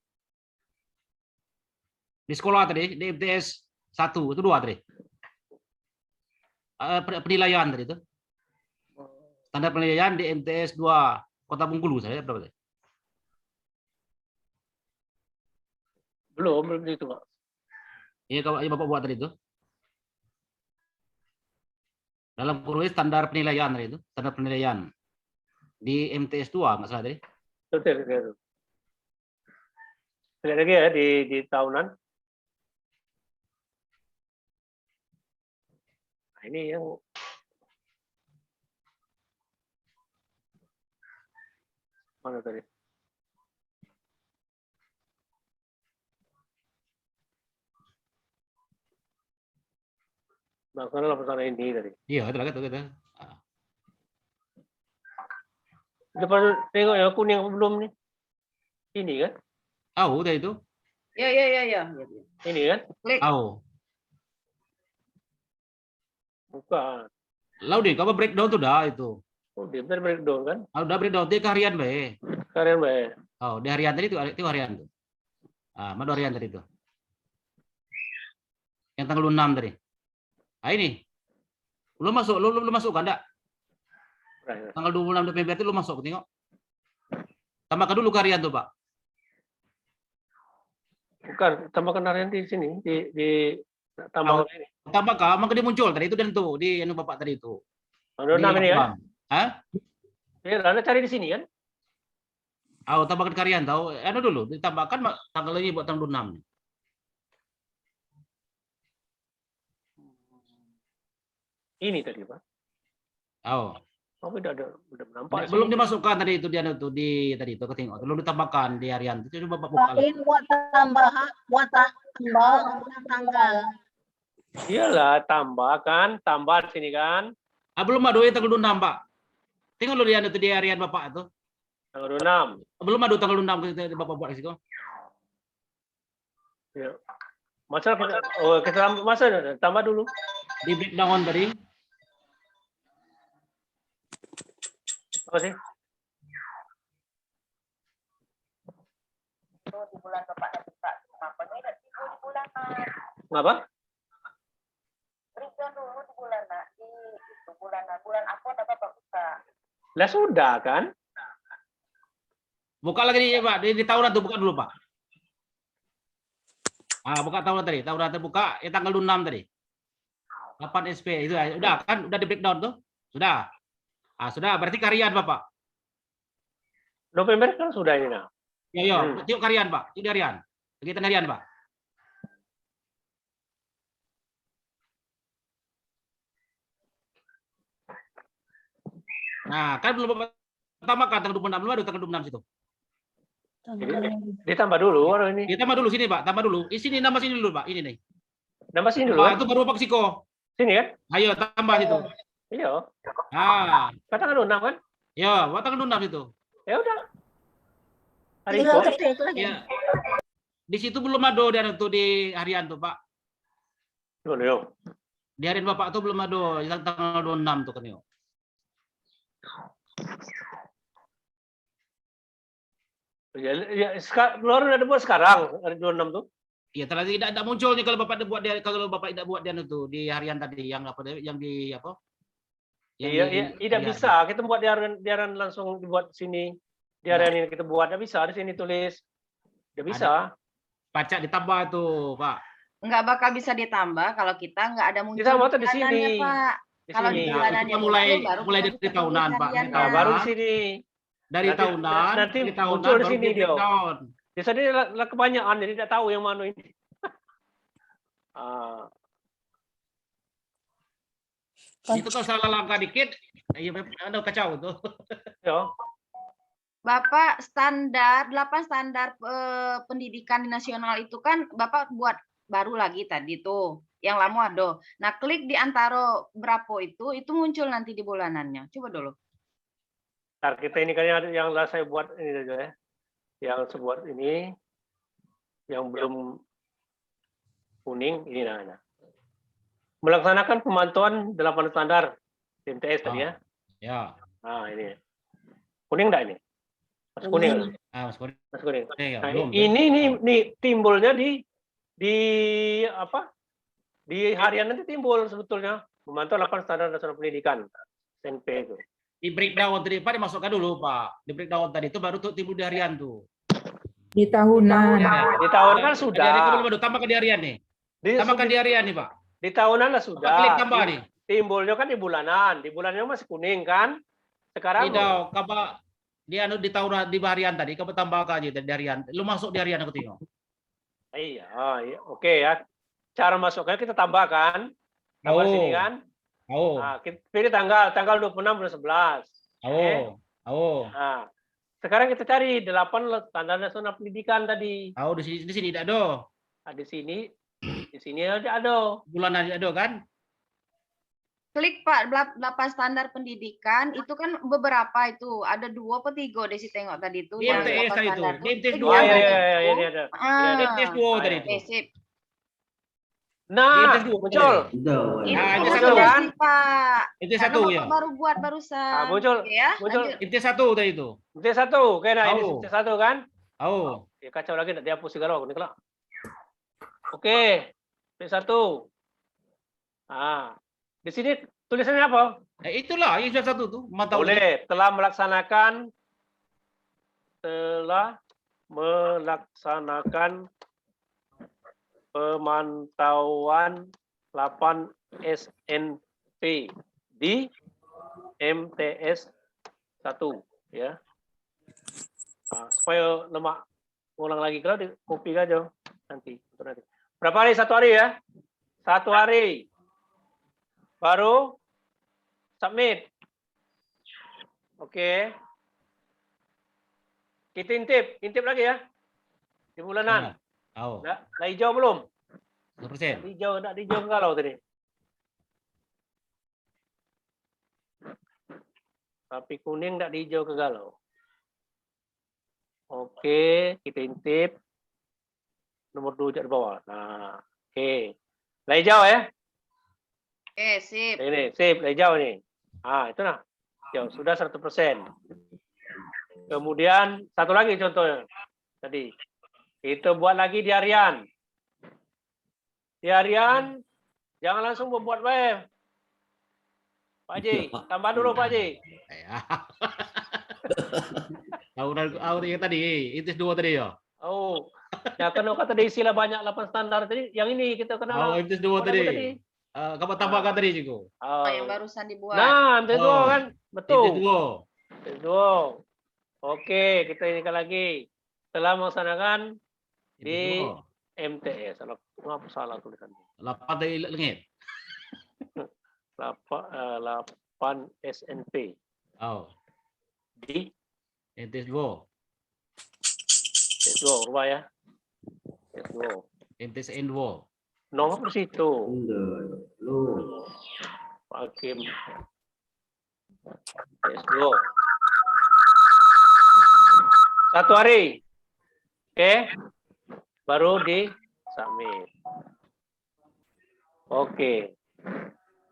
Di sekolah tadi, di MTS 1, itu 2 tadi. Penilaian tadi itu. Standar penilaian di MTS 2 Kota Bengkulu saya berapa tadi? Belum itu, Pak. Iya, kalau Bapak buat tadi itu. Dalam kurung standar penilaian tadi itu, standar penilaian di MTS 2 nggak salah tadi. Betul. Lihat lagi ya di tahunan. Nah, ini yang mana tadi? Maksudnya laporan ini tadi. Iya, itu lah gitu. Depan tengok yang kuning belum nih. Ini kan? Tahu tadi itu. Ya. Ini kan? Klik. Tahu. Bukan. Lalu deh, kamu breakdown tuh dah itu. Oh, dia benar breakdown kan? Udah breakdown dia ke harian be. Kalian baik. Oh, di harian tadi itu harian tuh. Ah, mana harian tadi itu? Yang tanggal 6 tadi. Ah ini. Lu masuk kan enggak? Tanggal 26 November itu lu masuk tengok. Tambahkan dulu ke harian tuh, Pak. Bukan, tambahkan harian di sini di tambahkan ini. Tambahkan, maka dia muncul tadi itu dan tuh di anu Bapak tadi itu. Tanggal 6 ini kan? Hah? Ya, Anda cari di sini kan? Oh, tambahkan ke harian tahu. Anu dulu, ditambahkan tanggal ini buat tanggal 26. Ini tadi, Pak. Oh. Oh, udah nampak. Belum dimasukkan tadi itu dia tuh di tadi itu ketengok. Belum ditambahkan di harian itu coba Bapak buka. Buat tambah tanggal. Iyalah, tambah di sini kan. Ah, belum ada tanggal 26, Pak. Tengok lu di anu tuh di harian Bapak itu. Tanggal 26. Belum ada tanggal 26 Bapak buat di situ. Ya. Masa tambah dulu. Di breakdown tadi. Apa sih? Di bulan Bapak buka. Makanya di bulan. Ngapa? Breakdown dulu di bulan itu bulan apa Bapak buka. Lah sudah kan? Buka lagi nih, Pak. Di tahunan tuh buka dulu, Pak. Ah, buka tahunan tadi. Tahunan terbuka ya tanggal 26 tadi. 8 SP itu udah kan udah di breakdown tuh. Sudah. Ah, sudah berarti harian, Bapak. November kan sudah ini nah. Ya, tiap harian, Pak. Ini harian. Kegiatan harian, Pak. Nah, kan belum tambahkan tanggal 26, belum ada tanggal 26 situ. Ditambah dulu orang ini. Ditambah dulu sini, Pak. Tambah dulu. Di sini nambah sini dulu, Pak. Ini nih. Nambah sini dulu. Itu baru Pak Siko. Sini kan? Ayo tambah situ. Iya. Ah. Tanggal 6 kan? Ya, buat tanggal 6 itu. Ya udah. Hari Tinggal itu. ketik aja. Ya. Di situ belum ada dan itu di harian tuh Pak. Gimana yo? Di harian Bapak tuh belum ada yang tanggal 26 tuh kan yo. Ya, baru ada buat sekarang hari 26 tuh. Iya, ternyata tidak munculnya kalau Bapak buat dia, kalau Bapak tidak buat dia itu di harian tadi yang apa yang di apa? Yang Iya, di, iya, tidak harian. bisa. Kita buat diaran langsung dibuat sini. Diaran ini kita buat, tidak bisa. Di sini tulis. Tidak bisa. Pajak ditambah tuh, Pak. Nggak bakal bisa ditambah kalau kita nggak ada muncul Ditambah tuh di bulanannya, sini. Pak. Di Kalau sini. di Nah, bulanannya itu mulai muncul, baru mulai kita dari bisa tahunan, tulis Pak. hariannya. Nah, baru di sini. Dari Nanti- tahunan, nanti dari tahunan muncul di baru sini di dia. breakdown. Jadi lah kebanyakan, jadi tidak tahu yang mana ini. Itu kalau salah langkah dikit, ya ada kacau tuh. Ya. Bapak standar 8 standar pendidikan nasional itu kan Bapak buat baru lagi tadi tuh. Yang lama ada. Nah, klik di antara berapa itu muncul nanti di bulanannya. Coba dulu. Ntar kita ini kan yang saya buat ini saja ya. Yang saya buat ini yang belum kuning ini namanya. Melaksanakan pemantauan 8 standar MTS tadi ya. Ya. Nah, ini. Kuning enggak ini? Mas kuning. Mas kuning. Mas kuning. Ya, Nah, belum. ini timbulnya di apa? Di harian nanti timbul sebetulnya memantau 8 standar nasional pendidikan SMP itu. Di breakdown tadi Pak dimasukkan dulu Pak. Di breakdown tadi itu baru tuh timbul di harian tuh. Di tahunan. Di tahun kan Di harian itu sudah. belum ada. Tambahkan di harian nih. Tambahkan di harian nih Pak. Di tahunan lah Pak klik sudah. tambah nih. Timbulnya kan di bulanan. Di bulanannya masih kuning kan? Sekarang Tidak, kabar di anu di tahunan di harian tadi, kamu tambahkan aja di harian. Lu masuk di harian aku tengok. iya, iya. Oke ya. Cara masuknya kita tambahkan. Tambah sini kan? Oh. Nah, kita pilih tanggal 26 bulan 11. Oh. Oh. Nah, sekarang kita cari 8 standar nasional pendidikan tadi. Oh, di sini tidak ada. Nah, di sini ada. Bulanan ada kan? Klik Pak 8 standar pendidikan itu kan beberapa itu ada 2 atau 3 Desi tengok tadi itu Di yang MTS 8 tadi itu. standar Di MTS Klik 2. yang Iya, tadi iya, itu. ini ada. Ah, Di MTS 2 tadi itu. oke, sip. Nah, MTS 2 muncul. Ini Nah, itu muncul satu kan? kan? Pak. MTS Karena 1 Bapak ya. baru buat barusan. Nah, muncul. Oke ya, Muncul. lanjut. MTS 1 tadi itu. MT1. Oke, nah ini Tahu. MT1 kan? Oh. Ya, kacau lagi, tidak dihapus segala ini kelak. Oke, MT1. Nah, di sini tulisannya apa? Itulah yang sudah 1 tuh. Mantap. Boleh, telah melaksanakan pemantauan 8 SNP di MTS 1 ya. Nah, supaya lemak ulang lagi kalau di copy aja nanti. Berapa hari? 1 hari ya? 1 hari. Baru submit. Oke. Kita intip lagi ya. Di bulanan. Oh. Dah hijau belum? 100%. Hijau, nak hijau ke galau tadi. Tapi kuning tak hijau ke galau. Oke, kita intip. Nomor 2 di bawah. Nah, oke. Lah hijau ya. Oke, sip. Ini, sip, lah hijau nih. Ah, itu nah. Hijau, sudah 100%. Kemudian satu lagi contohnya. Tadi. Kita buat lagi di harian. Di harian, jangan langsung membuat web. Pak Haji, tambah dulu Pak Haji. Tahunan yang tadi, itu 2 tadi ya. Oh, ya kan kata ada istilah banyak 8 standar tadi. Yang ini kita kenal. Oh, itu 2 tadi. Kamu tambahkan tadi juga. Oh, yang barusan dibuat. Nah, itu kan betul. Itu 2. Oke, kita ini lagi. Telah melaksanakan di MTS. Apa salah tulisannya? 8 tadi lengit. 8 SNP. Oh. Di MTS 2. MTS 2, rubah ya. MTS 2. MTS N2. Nomor di situ. Hakim. MTS 2. 1 hari. Oke. Baru di submit. Oke.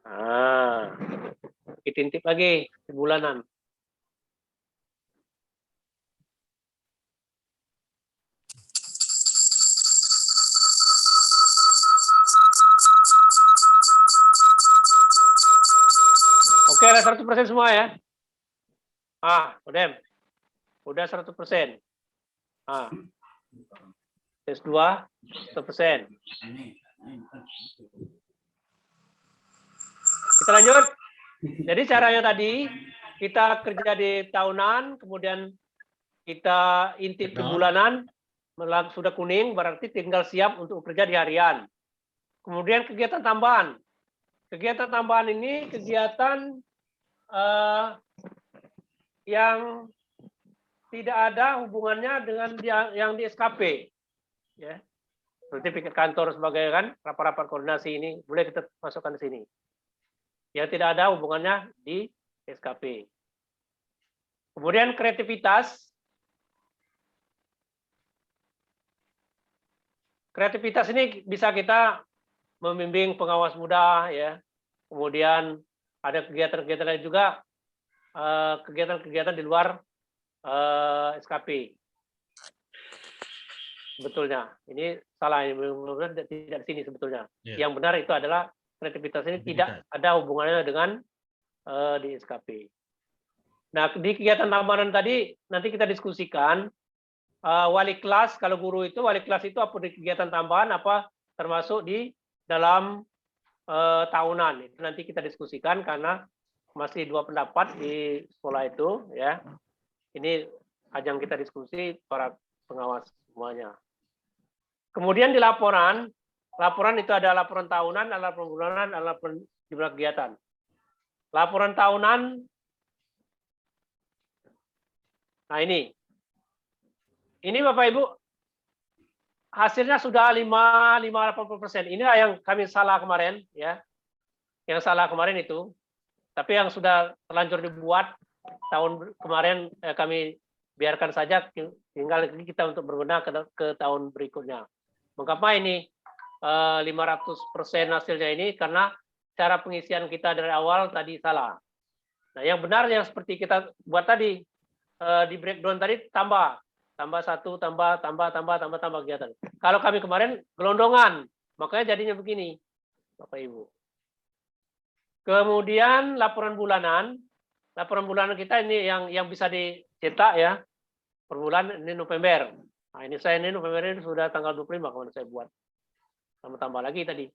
Nah, kita intip lagi bulanan. Oke, ada 100% semua ya. Udah 100%. Tes 2, 100%. Kita lanjut. Jadi caranya tadi, kita kerja di tahunan, kemudian kita intip ke bulanan, sudah kuning, berarti tinggal siap untuk kerja di harian. Kemudian kegiatan tambahan. Kegiatan tambahan ini kegiatan yang tidak ada hubungannya dengan yang di SKP. Ya. Seperti pikir kantor sebagai kan rapat-rapat koordinasi ini boleh kita masukkan di sini. Yang tidak ada hubungannya di SKP. Kemudian kreativitas. Kreativitas ini bisa kita membimbing pengawas muda, ya. Kemudian ada kegiatan-kegiatan lain juga, kegiatan-kegiatan di luar SKP. Sebetulnya ini salah, tidak di sini sebetulnya. Yang benar itu adalah kreativitas ini tidak ada hubungannya dengan di SKP. Nah, di kegiatan tambahan tadi nanti kita diskusikan wali kelas, kalau guru itu wali kelas itu apa di kegiatan tambahan, apa termasuk di dalam tahunan. Itu nanti kita diskusikan karena masih 2 pendapat di sekolah itu, ya. Ini ajang kita diskusi para pengawas semuanya. Kemudian di laporan itu ada laporan tahunan, ada laporan bulanan, ada laporan jumlah kegiatan. Laporan tahunan, nah ini Bapak Ibu, hasilnya sudah 80%. Inilah yang kami salah kemarin, ya. Yang salah kemarin itu, tapi yang sudah terlanjur dibuat tahun kemarin kami biarkan saja, tinggal kita untuk berbenah ke tahun berikutnya. Mengapa ini 500% hasilnya ini? Karena cara pengisian kita dari awal tadi salah. Nah, yang benar yang seperti kita buat tadi di breakdown tadi tambah 1, tambah kegiatan. Kalau kami kemarin gelondongan, makanya jadinya begini, Bapak Ibu. Kemudian laporan bulanan kita ini yang bisa dicetak, ya, per bulan ini November. Nah, ini November ini sudah tanggal 25 kemarin saya buat. Tambah lagi tadi.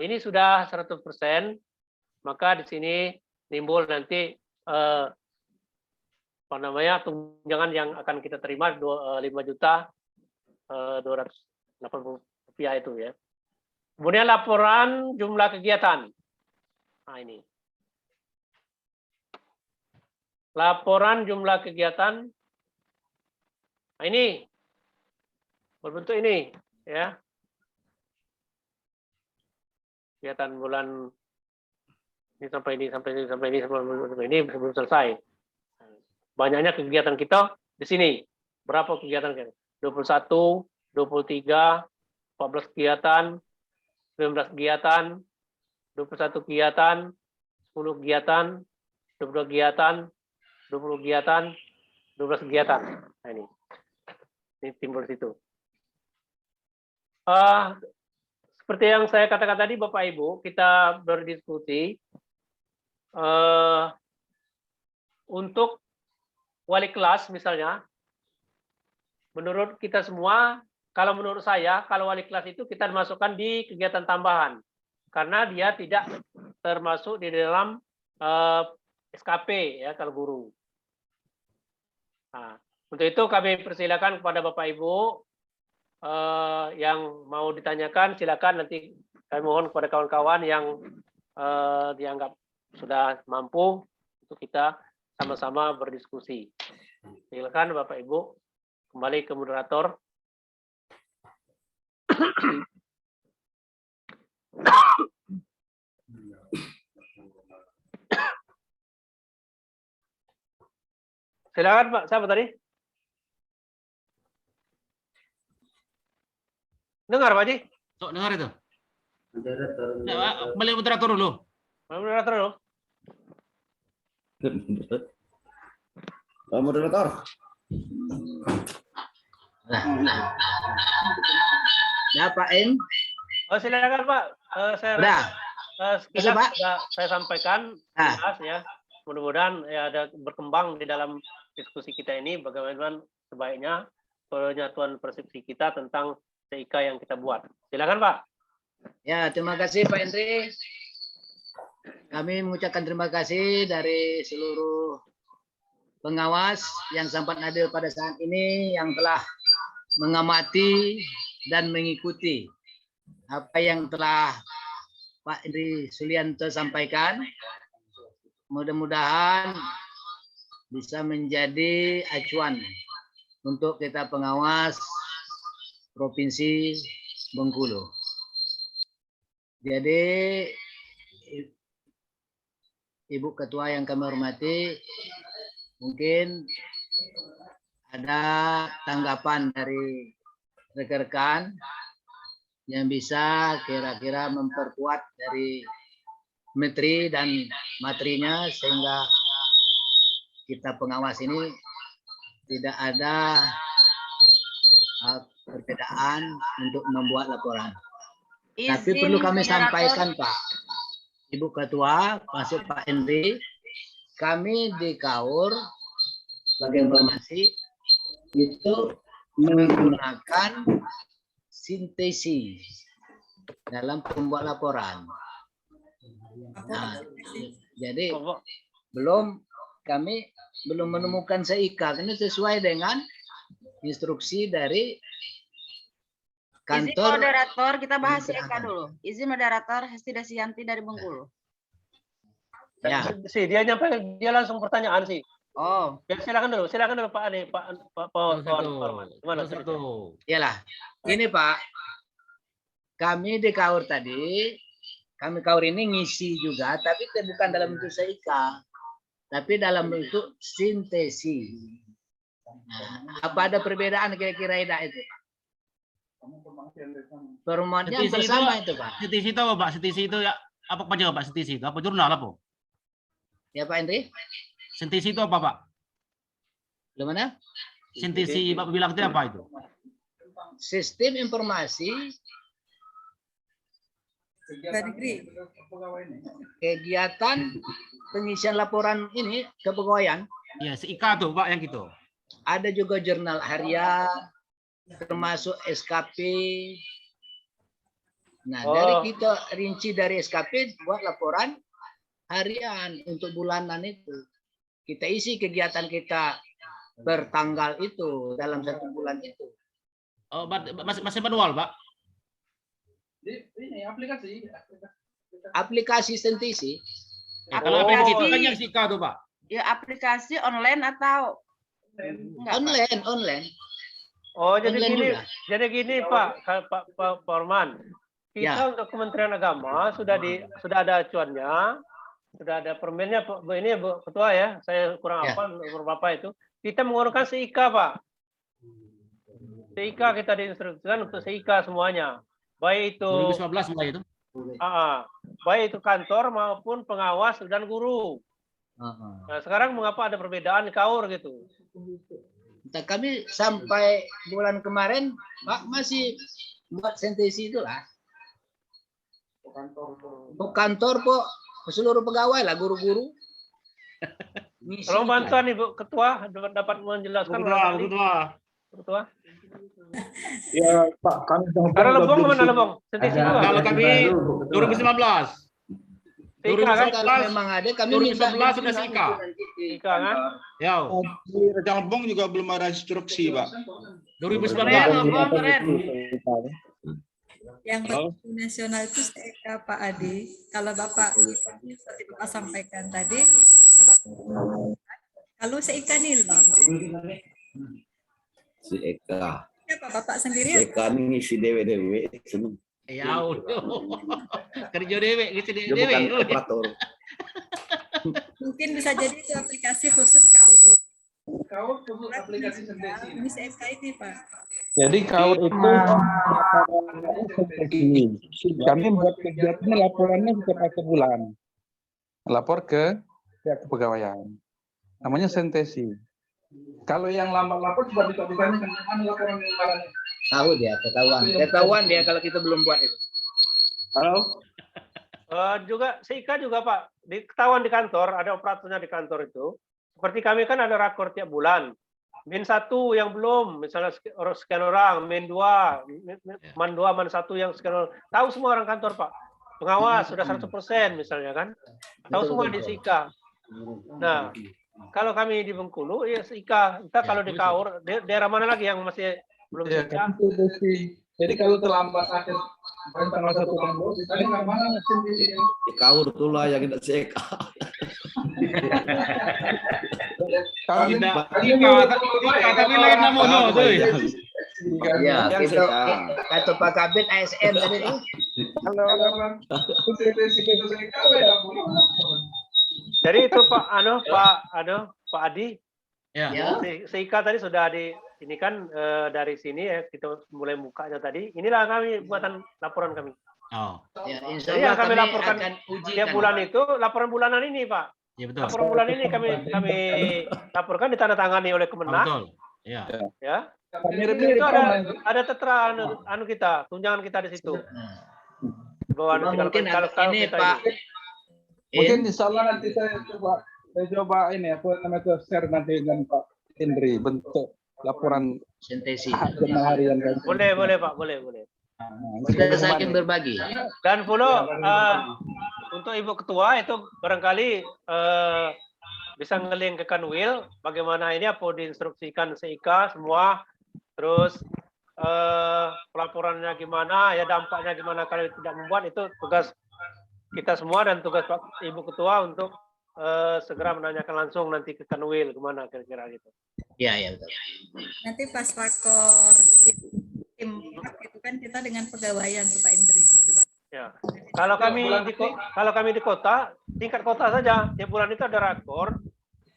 Ini sudah 100%, maka di sini timbul nanti tunjangan yang akan kita terima 5.280.000 rupiah itu, ya. Kemudian laporan jumlah kegiatan. Nah, ini. Laporan jumlah kegiatan. Nah, ini berbentuk ini, ya. Kegiatan bulan ini sampai ini belum selesai. Banyaknya kegiatan kita di sini. Berapa kegiatan kita? 21, 23, 14 kegiatan, 19 kegiatan, 21 kegiatan, 10 kegiatan, 22 kegiatan, 20 kegiatan, 12 kegiatan. Nah, ini timbul di situ. Seperti yang saya katakan tadi, Bapak Ibu, kita berdiskusi untuk wali kelas misalnya, menurut kita semua, kalau menurut saya, kalau wali kelas itu kita masukkan di kegiatan tambahan, karena dia tidak termasuk di dalam SKP, ya, kalau guru. Nah, untuk itu kami persilakan kepada Bapak Ibu yang mau ditanyakan, silakan. Nanti kami mohon kepada kawan-kawan yang dianggap sudah mampu untuk kita sama-sama berdiskusi. Silakan Bapak Ibu, kembali ke moderator. Silakan Pak, siapa tadi? Dengar Pak Haji? Sok dengar itu. Moderator. Balik moderator dulu. Moderator dulu. Moderator. Ya Pak En. Oh, silakan Pak. Udah. Sekilas Pak. sudah saya sampaikan jelas ya. Mudah-mudahan ya ada berkembang di dalam diskusi kita ini bagaimana sebaiknya penyatuan persepsi kita tentang TIK yang kita buat. Silakan Pak. Ya, terima kasih Pak Henry. Kami mengucapkan terima kasih dari seluruh pengawas yang sempat hadir pada saat ini yang telah mengamati dan mengikuti apa yang telah Pak Henry Sulianto sampaikan. Mudah-mudahan bisa menjadi acuan untuk kita pengawas Provinsi Bengkulu. Jadi Ibu Ketua yang kami hormati, mungkin ada tanggapan dari rekan-rekan yang bisa kira-kira memperkuat dari materi dan materinya sehingga kita pengawas ini tidak ada perbedaan untuk membuat laporan. Tapi perlu kami sampaikan Pak, Ibu Ketua, masuk Pak Henry, kami di KAUR sebagai informasi itu menggunakan sintesis dalam pembuat laporan. Nah, jadi kami belum menemukan SIK karena sesuai dengan instruksi dari kantor. Izin moderator, kita bahas SIK dulu. Izin moderator Hesti Desianti dari Bengkulu. Ya. Dia langsung pertanyaan sih. Oh. Ya, silakan dulu Pak Ade, Pak Gimana itu? Iyalah. Ini Pak, kami di KAUR tadi, kami KAUR ini ngisi juga, tapi bukan dalam bentuk SIK, tapi dalam bentuk sintesis. Nah, apa ada perbedaan kira-kira itu? Formatnya bersama itu Pak. Sintesis itu apa Pak? Sintesis itu ya apa aja Pak? Sintesis itu apa jurnal apa? Ya Pak Henry? Sintesis itu apa Pak? Gimana? Sintesis Bapak bilang itu apa itu? Sistem informasi kegiatan pengisian laporan ini kepegawaian. Ya, SIK tuh Pak yang gitu. Ada juga jurnal harian, termasuk SKP. Nah, dari kita rinci dari SKP buat laporan harian untuk bulanan itu. Kita isi kegiatan kita bertanggal itu dalam satu bulan itu. Oh, masih manual, Pak? Ini aplikasi sintesis. Kalau aplikasi itu kan yang SIK tuh, Pak. Ya, aplikasi online atau online. Oh, jadi online gini Pak Forman. Kita untuk Kementerian Agama sudah ada acuannya, sudah ada permennya ini Bu Ketua ya. Saya kurang hafal beberapa itu. Kita menggunakan SIK, Pak. SIK kita diinstruksikan untuk SIK semuanya. Baik itu 2019 mulai itu. Baik itu kantor maupun pengawas dan guru. Nah, sekarang mengapa ada perbedaan KAUR gitu? Nah, kami sampai bulan kemarin Pak masih buat sintesis itulah. Kantor Pak, seluruh pegawai lah, guru-guru. Tolong bantuan Ibu Ketua dapat menjelaskan. Ketua. Ya Pak, kami ada lebong mana lebong? Kalau kami 2019. 2019 memang ada, kami 2019 sudah SIK. SIK kan? Ya. Di Raja Lebong juga belum ada instruksi, Pak. 2019. Yang penting nasional itu SIK Pak Adi. Kalau Bapak seperti Bapak sampaikan tadi, kalau SIK nilang. SIK. Siapa Bapak sendiri? SIK ini ngisi dewe-dewe. Ya udah. Kerja dewe, gitu dewe. Bukan operator. Mungkin bisa jadi itu aplikasi khusus KAUR. KAUR khusus aplikasi sintesis. Ini SIK ini Pak. Jadi KAUR itu kami buat kegiatan laporannya setiap akhir bulan. Lapor ke pihak kepegawaian. Namanya sentesi. Kalau yang lambat lapor juga bisa ditanya mana laporan yang lambat. Tahu dia, ketahuan dia kalau kita belum buat itu. Halo. Juga SIKA juga Pak, ketahuan di kantor, ada operatornya di kantor itu. Seperti kami kan ada rakor tiap bulan. -1 yang belum, misalnya sekian orang, -2, -2, -1 yang sekian orang. Tahu semua orang kantor Pak. Pengawas sudah 100% misalnya kan. Tahu semua di SIKA. Nah, kalau kami di Bengkulu ya SIKA. Entah kalau di KAUR, daerah mana lagi yang masih belum SIKA? Jadi kalau terlambat akhir tanggal 1 tahun, ditanya mana Di KAUR itulah yang tidak SIKA. Tapi lain namanya tuh. Ya, kita kata Pak Kabit ASN tadi itu. Jadi itu Pak Adi. Ya. SIKA tadi sudah ini kan dari sini ya kita mulai bukanya tadi. Inilah kami buatan laporan kami. Oh. Ya, Jadi yang kami laporkan tiap bulan itu laporan bulanan ini Pak. Ya betul. Laporan bulan ini kami laporkan ditandatangani oleh Kemenag. Betul. Ya. Ya. Itu ada tetra kita, tunjangan kita di situ. Bahwa mungkin kalau ini Pak. Mungkin insya Allah nanti saya coba ini apa namanya share nanti dengan Pak Indri bentuk laporan sintesi harian. Boleh Pak, boleh. Kita saking berbagi. Dan untuk Ibu Ketua itu barangkali bisa nge-link ke Kanwil bagaimana ini apa diinstruksikan SIKA semua, terus pelaporannya gimana, ya dampaknya gimana kalau tidak membuat, itu tugas kita semua dan tugas Pak Ibu Ketua untuk segera menanyakan langsung nanti ke Kanwil gimana kira-kira gitu. Iya betul. Nanti pas rakor tim itu kan kita dengan pegawaian tuh Pak Indri. Ya. Kalau kami di kota, tingkat kota saja, tiap bulan itu ada rakor,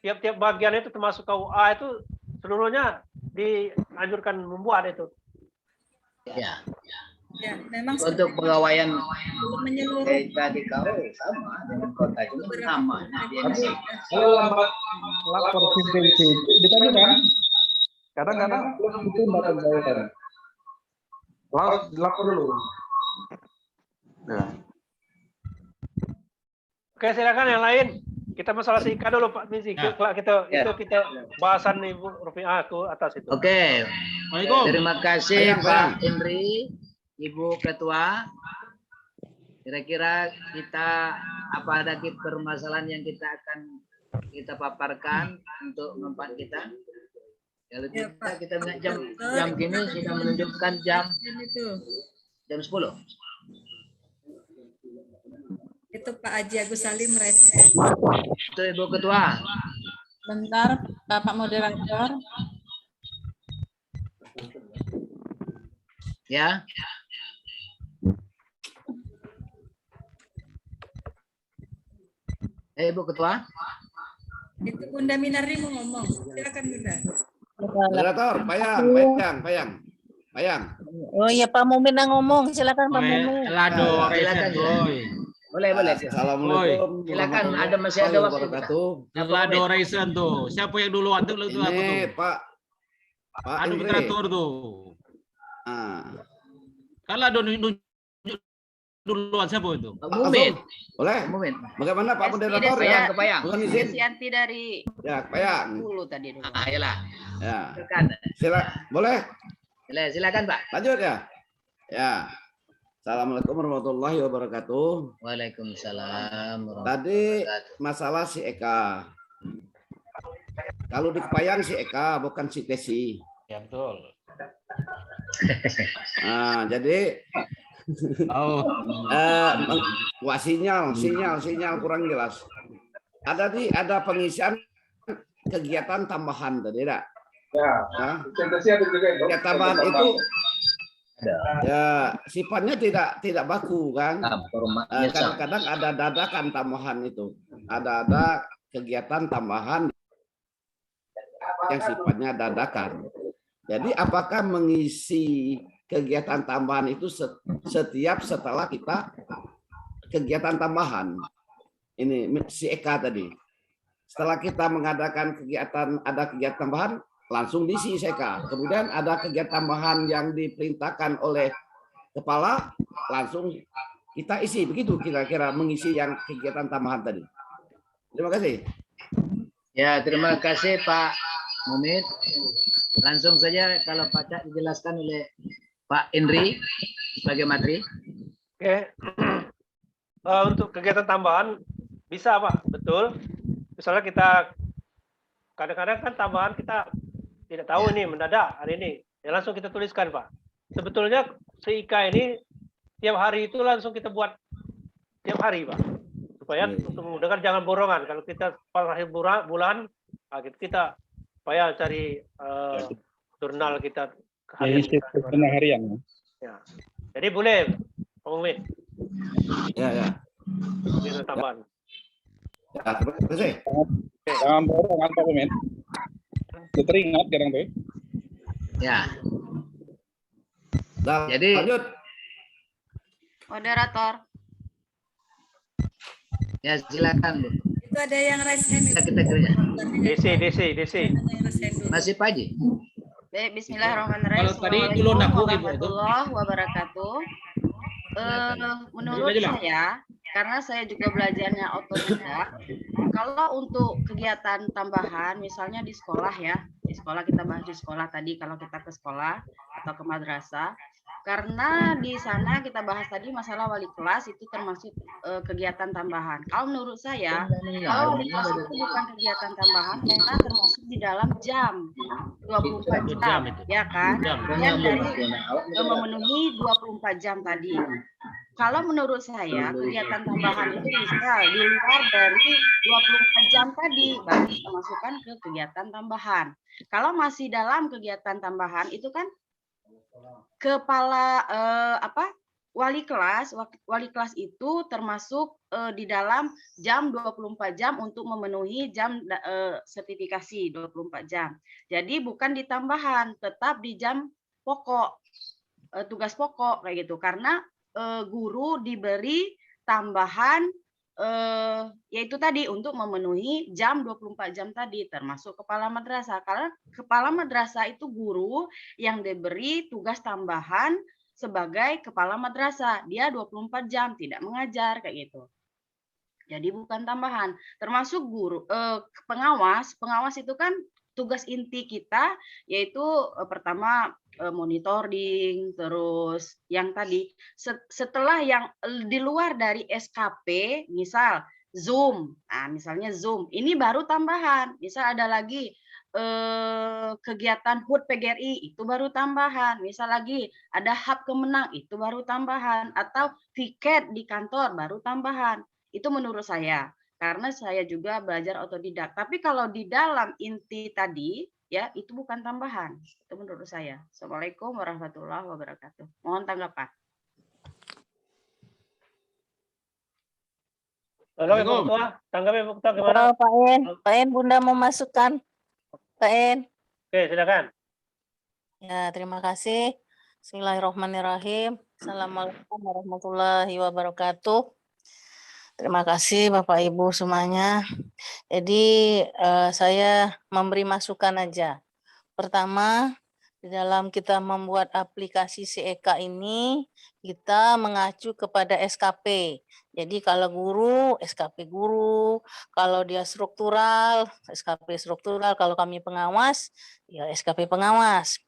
tiap bagian itu termasuk KUA itu seluruhnya dianjurkan membuat itu. Ya. Ya, memang untuk pegawaian menyeluruh kita di KAUR sama dengan kota itu sama. Kalau lambat lapor sintesi, ditanya kan? Kadang-kadang itu datang jawaban. Lapor dulu. Ya. Oke, silakan yang lain. Kita masalah SIKA dulu Pak Misi. Kita bahasan Ibu Rufiah aku atas itu. Oke. Terima kasih Pak Indri, Ibu Ketua. Kira-kira kita apa ada permasalahan yang kita paparkan untuk manfaat kita? Kalau kita jam gini sudah menunjukkan jam 10. Itu Pak Haji Agus Salim respon. Itu Ibu Ketua. Bentar, Bapak Moderator. Ya. Ibu Ketua. Itu Bunda Minardi mau ngomong. Silakan Bunda. Moderator, Payang. Oh iya Pak Mumin ngomong, silakan Pak Mumin. Silakan. Boleh. Assalamualaikum. Silakan, masih ada waktu. Elaboration tuh. Siapa yang duluan tuh? Ini Pak Indri. Moderator tuh. Kalau ada duluan siapa itu? Mumin. Boleh. Mumin. Bagaimana Pak Moderator ya? Bukan izin. Yanti dari Ya, Payang. dulu tadi. Ayolah. Ya. Silakan. Boleh? Silakan Pak. Lanjut ya. Ya. Assalamualaikum warahmatullahi wabarakatuh. Waalaikumsalam. Tadi masalah si Eka. Kalau di Payang si Eka, bukan si Tesi. Ya betul. Nah, jadi sinyal kurang jelas. Ada pengisian kegiatan tambahan tadi tidak? Ya. Kegiatan tambahan itu ya sifatnya tidak baku kan. Kadang-kadang ada dadakan tambahan itu. Ada kegiatan tambahan yang sifatnya dadakan. Jadi apakah mengisi kegiatan tambahan itu setiap setelah kita kegiatan tambahan? Ini si Eka tadi. Setelah kita mengadakan ada kegiatan tambahan, langsung diisi si Eka. Kemudian ada kegiatan tambahan yang diperintahkan oleh kepala, langsung kita isi. Begitu kira-kira mengisi yang kegiatan tambahan tadi. Terima kasih. Ya, terima kasih Pak Mumit. Langsung saja kalau Pak Cak dijelaskan oleh Pak Indri sebagai materi. Oke. Untuk kegiatan tambahan bisa Pak, betul. Misalnya kita kadang-kadang kan tambahan kita tidak tahu ini mendadak hari ini. Ya langsung kita tuliskan Pak. Sebetulnya si-IKA ini tiap hari itu langsung kita buat tiap hari Pak. Supaya untuk memudahkan jangan borongan. Kalau kita pas akhir bulan, kita supaya cari jurnal kita harian. Ya. Jadi boleh Pak Mumit. Ya. Kita tambahan. Ya, terima kasih. Jangan borongan Pak Mumit. Teringat kadang tuh. Ya. Jadi lanjut. Moderator. Ya, silakan Bu. Itu ada yang raise hand. Kita kerja. DC. Masih Pak Haji. Baik, bismillahirrahmanirrahim. Kalau tadi itu lo naku ibu itu. Warahmatullahi wabarakatuh. Menurut saya, karena saya juga belajarnya otodidak, kalau untuk kegiatan tambahan, misalnya di sekolah ya, di sekolah kita bahas di sekolah tadi, kalau kita ke sekolah atau ke madrasah, karena di sana kita bahas tadi masalah wali kelas itu termasuk kegiatan tambahan. Kalau menurut saya, kalau wali kelas itu bukan kegiatan tambahan, karena termasuk di dalam jam 24 jam, ya kan? Yang dari memenuhi 24 jam tadi. Kalau menurut saya kegiatan tambahan itu bisa di luar dari 24 jam tadi, baru kita masukkan ke kegiatan tambahan. Kalau masih dalam kegiatan tambahan itu kan kepala wali kelas itu termasuk di dalam jam 24 jam untuk memenuhi jam sertifikasi 24 jam. Jadi bukan di tambahan, tetap di jam pokok, tugas pokok kayak gitu. Karena guru diberi tambahan yaitu tadi untuk memenuhi jam 24 jam tadi, termasuk kepala madrasah. Karena kepala madrasah itu guru yang diberi tugas tambahan sebagai kepala madrasah. Dia 24 jam tidak mengajar kayak gitu. Jadi bukan tambahan. Termasuk guru pengawas itu kan tugas inti kita yaitu pertama monitoring, terus yang tadi setelah yang di luar dari SKP, misal Zoom, nah misalnya Zoom, ini baru tambahan. Misal ada lagi kegiatan HUT PGRI, itu baru tambahan. Misal lagi ada hub kemenang, itu baru tambahan. Atau piket di kantor, baru tambahan. Itu menurut saya, karena saya juga belajar otodidak. Tapi kalau di dalam inti tadi, ya itu bukan tambahan. Itu menurut saya. Assalamualaikum warahmatullahi wabarakatuh. Mohon tanggapan. Halo Ibu Ketua, tanggapi Ibu Ketua gimana? Pak En, Bunda mau masukkan. Pak En. Oke, silakan. Ya, terima kasih. Bismillahirrahmanirrahim. Assalamualaikum warahmatullahi wabarakatuh. Terima kasih Bapak Ibu semuanya. Jadi saya memberi masukan aja. Pertama, di dalam kita membuat aplikasi si-IKA ini, kita mengacu kepada SKP. Jadi kalau guru, SKP guru, kalau dia struktural, SKP struktural, kalau kami pengawas, ya SKP pengawas.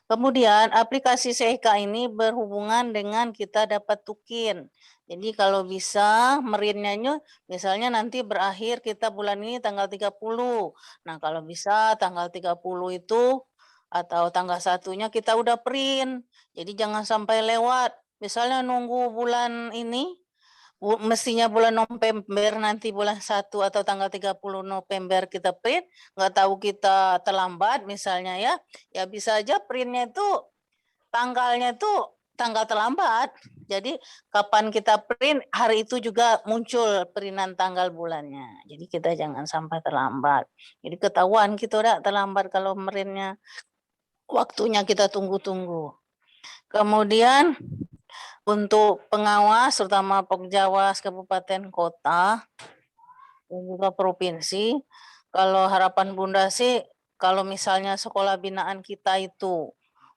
Kemudian aplikasi si-IKA ini berhubungan dengan kita dapat tukin. Jadi kalau bisa merinnya misalnya nanti berakhir kita bulan ini tanggal 30. Nah kalau bisa tanggal 30 itu atau tanggal 1-nya kita udah print. Jadi jangan sampai lewat. Misalnya nunggu bulan ini, mestinya bulan November nanti bulan 1 atau tanggal 30 November kita print, nggak tahu kita terlambat misalnya ya bisa aja printnya itu tanggalnya itu tanggal terlambat. Jadi kapan kita print hari itu juga muncul printan tanggal bulannya. Jadi kita jangan sampai terlambat. Jadi ketahuan kita udah terlambat kalau printnya waktunya kita tunggu-tunggu. Kemudian untuk pengawas, terutama Pokjawas kabupaten kota dan juga provinsi, kalau harapan Bunda sih, kalau misalnya sekolah binaan kita itu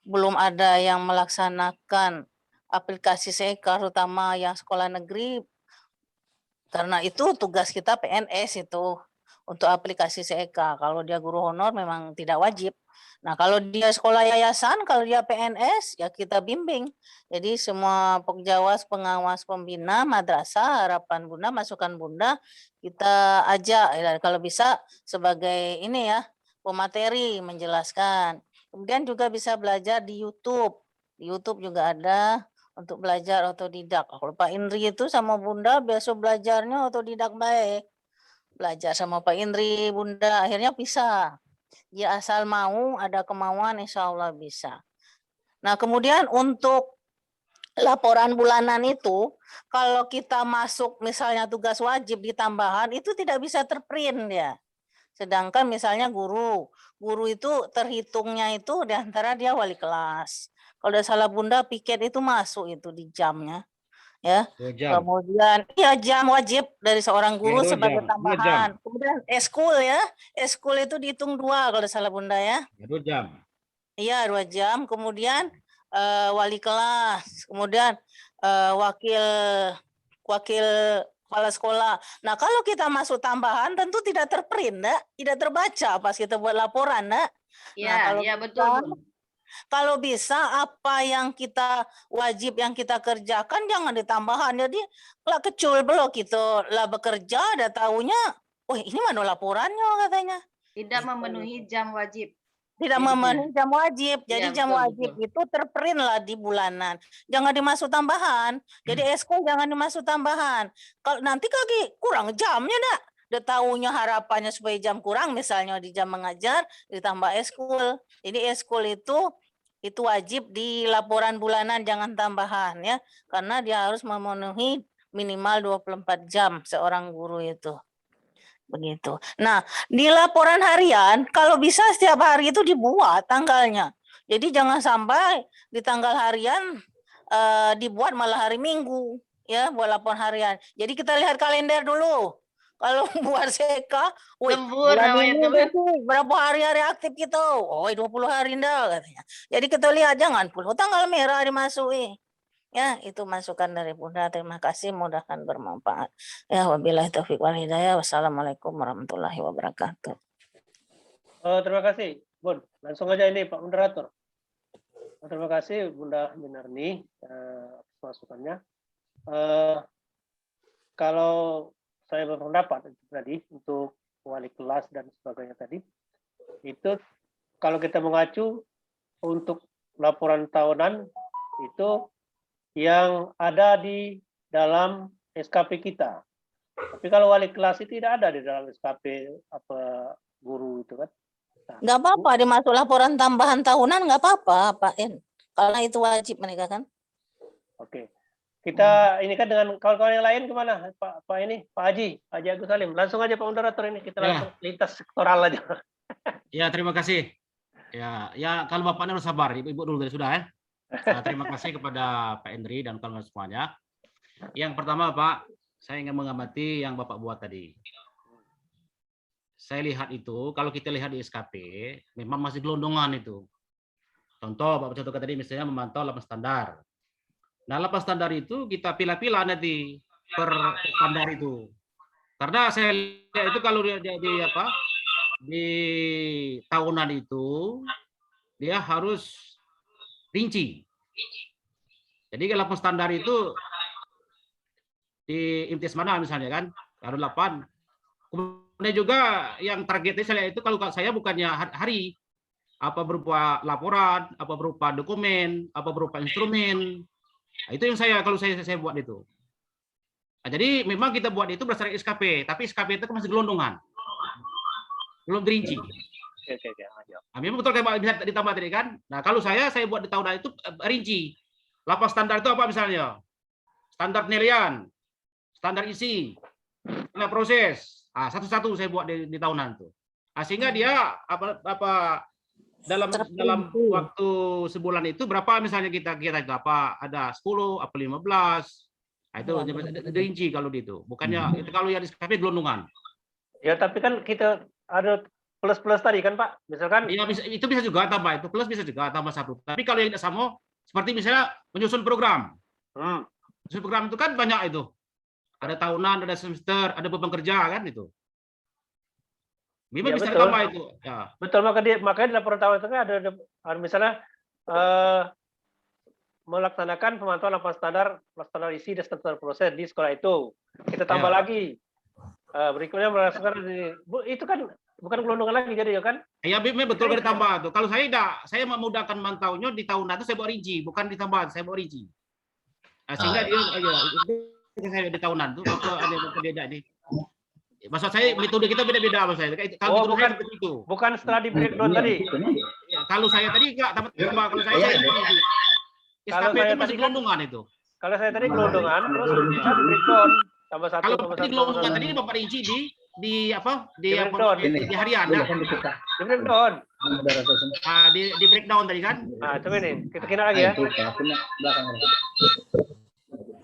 belum ada yang melaksanakan aplikasi SEKA, terutama yang sekolah negeri, karena itu tugas kita PNS itu untuk aplikasi SEKA. Kalau dia guru honor memang tidak wajib. Nah, kalau dia sekolah yayasan, kalau dia PNS, ya kita bimbing. Jadi semua Pokjawas, pengawas, pembina, madrasah, harapan Bunda, masukan Bunda, kita ajak, ya, kalau bisa sebagai ini ya, pemateri menjelaskan. Kemudian juga bisa belajar di YouTube. Di YouTube juga ada untuk belajar otodidak. Kalau Pak Indri itu sama Bunda biasa belajarnya otodidak baik. Belajar sama Pak Indri, Bunda, akhirnya bisa. Ya asal mau, ada kemauan, insya Allah bisa. Nah, kemudian untuk laporan bulanan itu, kalau kita masuk misalnya tugas wajib di tambahan, itu tidak bisa terprint ya. Sedangkan misalnya guru itu terhitungnya itu di antara dia wali kelas. Kalau udah salah Bunda, piket itu masuk itu di jamnya. Ya. Kemudian ya jam wajib dari seorang guru Ya, 2 sebagai jam, 2 tambahan. jam. Kemudian eskul ya. Eskul itu dihitung 2 kalau salah Bunda ya. 2 jam. Iya, 2 jam. Kemudian wali kelas, kemudian wakil kepala sekolah. Nah, kalau kita masuk tambahan tentu tidak terprint, tidak terbaca pas kita buat laporan, nah. Iya, iya betul, Bu. Kalau bisa apa yang kita wajib yang kita kerjakan jangan ditambahan. Jadi lah kecul belum kita lah bekerja ada tahunya, oh ini mana laporannya katanya. Tidak memenuhi jam wajib. Tidak memenuhi jam wajib. Jadi Iya, jam betul, wajib itu terprint lah di bulanan. Jangan dimasuk tambahan. Jadi eskul jangan dimasuk tambahan. Kalau nanti kaki kurang jamnya nak. Udah tahunya harapannya supaya jam kurang misalnya di jam mengajar ditambah eskul. Jadi eskul itu wajib di laporan bulanan jangan tambahan ya. Karena dia harus memenuhi minimal 24 jam seorang guru itu. Begitu. Nah, di laporan harian kalau bisa setiap hari itu dibuat tanggalnya. Jadi jangan sampai di tanggal harian dibuat malah hari Minggu ya buat laporan harian. Jadi kita lihat kalender dulu. Kalau buat SEKA, lembur namanya teman. Berapa hari-hari aktif gitu? Oh, 20 hari enggak katanya. Jadi kita lihat jangan puluh tanggal merah dimasuki. Ya, itu masukan dari Bunda. Terima kasih, mudah-mudahan bermanfaat. Ya, wabillahi taufiq wal hidayah. Wassalamualaikum warahmatullahi wabarakatuh. Terima kasih, Bun. Langsung aja ini Pak Moderator. Terima kasih Bunda Minarni atas masukannya. Kalau saya berpendapat tadi untuk wali kelas dan sebagainya tadi, itu kalau kita mengacu untuk laporan tahunan itu yang ada di dalam SKP kita. Tapi kalau wali kelas itu tidak ada di dalam SKP apa guru itu kan. Nah, nggak apa-apa dimasuk laporan tambahan tahunan nggak apa-apa Pak En. Karena itu wajib mereka kan. Oke. Kita ini kan dengan kawan-kawan yang lain kemana? Pak Haji Agus Salim. Langsung aja Pak Moderator ini kita langsung lintas sektoral aja. Ya, terima kasih. Ya kalau Bapaknya harus sabar, Ibu dulu dari sudah ya. Terima kasih kepada Pak Endri dan kawan-kawan semuanya. Yang pertama Pak, saya ingin mengamati yang Bapak buat tadi. Saya lihat itu, kalau kita lihat di SKP, memang masih gelondongan itu. Contoh, Bapak contohkan tadi misalnya memantau 8 standar. Nah, 8 standar itu kita pilih-pilih nanti per standar itu. Karena saya lihat itu kalau di tahunan itu dia harus rinci. Jadi kalau 8 standar itu di imtiaz mana misalnya kan, kalau 8. Kemudian juga yang targetnya saya itu kalau saya bukannya hari, apa berupa laporan, apa berupa dokumen, apa berupa instrumen. Nah, itu yang kalau saya buat itu. Nah, jadi memang kita buat itu berdasarkan SKP, tapi SKP itu masih gelondongan, belum rinci. Nah, memang betul kayak bisa ditambah tadi kan. Nah, kalau saya buat di tahunan itu rinci. 8 standar itu apa misalnya? Standar penilaian, standar isi, standar proses. Satu-satu saya buat di tahunan itu. Nah, sehingga dia dalam waktu sebulan itu berapa misalnya kita apa ada 10 apa 15. Nah, itu rinci kalau itu. Bukannya itu kalau yang di SKP gelondongan. Ya, tapi kan kita ada plus-plus tadi kan, Pak. Misalkan ya, itu bisa juga tambah, itu plus bisa juga tambah 1. Tapi kalau yang tidak sama seperti misalnya menyusun program. Menyusun program itu kan banyak itu. Ada tahunan, ada semester, ada beban kerja kan itu. Memang ya, bisa betul. tambah itu. Ya. Betul, makanya di laporan tahunan itu kan ada misalnya melaksanakan pemantauan laporan standar isi dan standar proses di sekolah itu. Kita tambah lagi. Berikutnya merasakan itu kan bukan gelondongan lagi jadi ya kan? Ya betul kan ditambah tuh. Kalau saya memudahkan mantaunya di tahunan itu saya buat rinci, bukan ditambah, saya buat rinci. Nah, sehingga dia saya di tahunan tuh ada beda nih. Maksud saya metode kita beda-beda mas saya. Kalau bukan saya seperti itu. Bukan setelah di breakdown tadi. Ya, kalau saya tadi enggak tambah kalau saya kalau saya itu masih gelondongan itu. Kalau saya tadi gelondongan terus bisa di breakdown tambah 1 kalau tadi gelondongan tadi Bapak rinci di apa? Di harian ya. Di breakdown. Di breakdown tadi kan? Nah, coba nih. Kita kira lagi ya.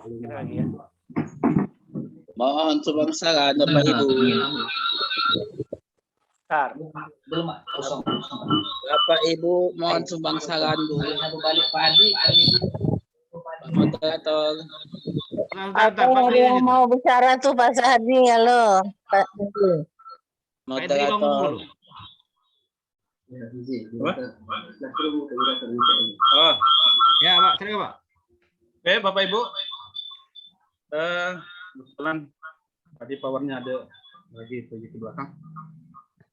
Kira lagi ya. Mohon sumangsaran Bapak Ibu. Bentar. Bapak Ibu mohon sumangsaran Bu. Moderator. Apa ada yang mau bicara tuh Pak Sahadi? Halo. Pak. Moderator. Oh. Ya Pak, silakan Pak. Oke Bapak Ibu. Kebetulan tadi powernya ada lagi pergi ke belakang.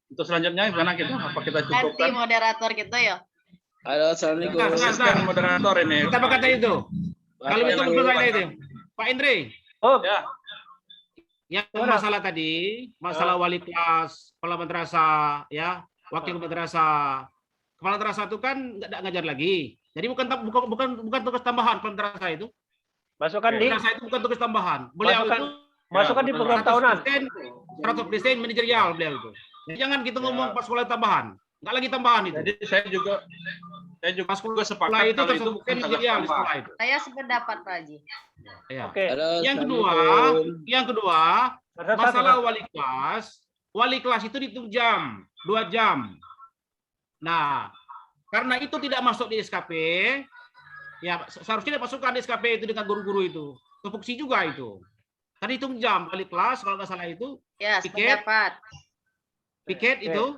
Untuk selanjutnya gimana kita? Apa kita cukupkan? Ganti moderator kita ya. Halo, assalamualaikum. Sekarang moderator ini. Kita pakai tadi itu. Kalau itu belum itu. Pak Indri. Oh ya. Yang masalah tadi, masalah wali kelas, kepala madrasah, ya, wakil madrasah. Kepala madrasah itu kan nggak ngajar lagi. Jadi bukan tugas tambahan kepala madrasah itu. Masukkan di madrasah itu bukan tugas tambahan. Beliau masukkan di program tahunan. 100% manajerial beliau itu. Jangan kita ngomong pas sekolah tambahan. Nggak lagi tambahan itu. Jadi saya juga sepakat itu kalau itu bukan manajerial di sekolah itu. Saya sependapat Pak Haji. Ya. Oke. Yang kedua, masalah wali kelas. Wali kelas itu dihitung jam, 2 jam. Nah, karena itu tidak masuk di SKP, ya seharusnya dimasukkan di SKP itu dengan guru-guru itu. Tupoksi juga itu. Kan hitung jam wali kelas kalau nggak salah itu. Ya, sependapat. Piket itu.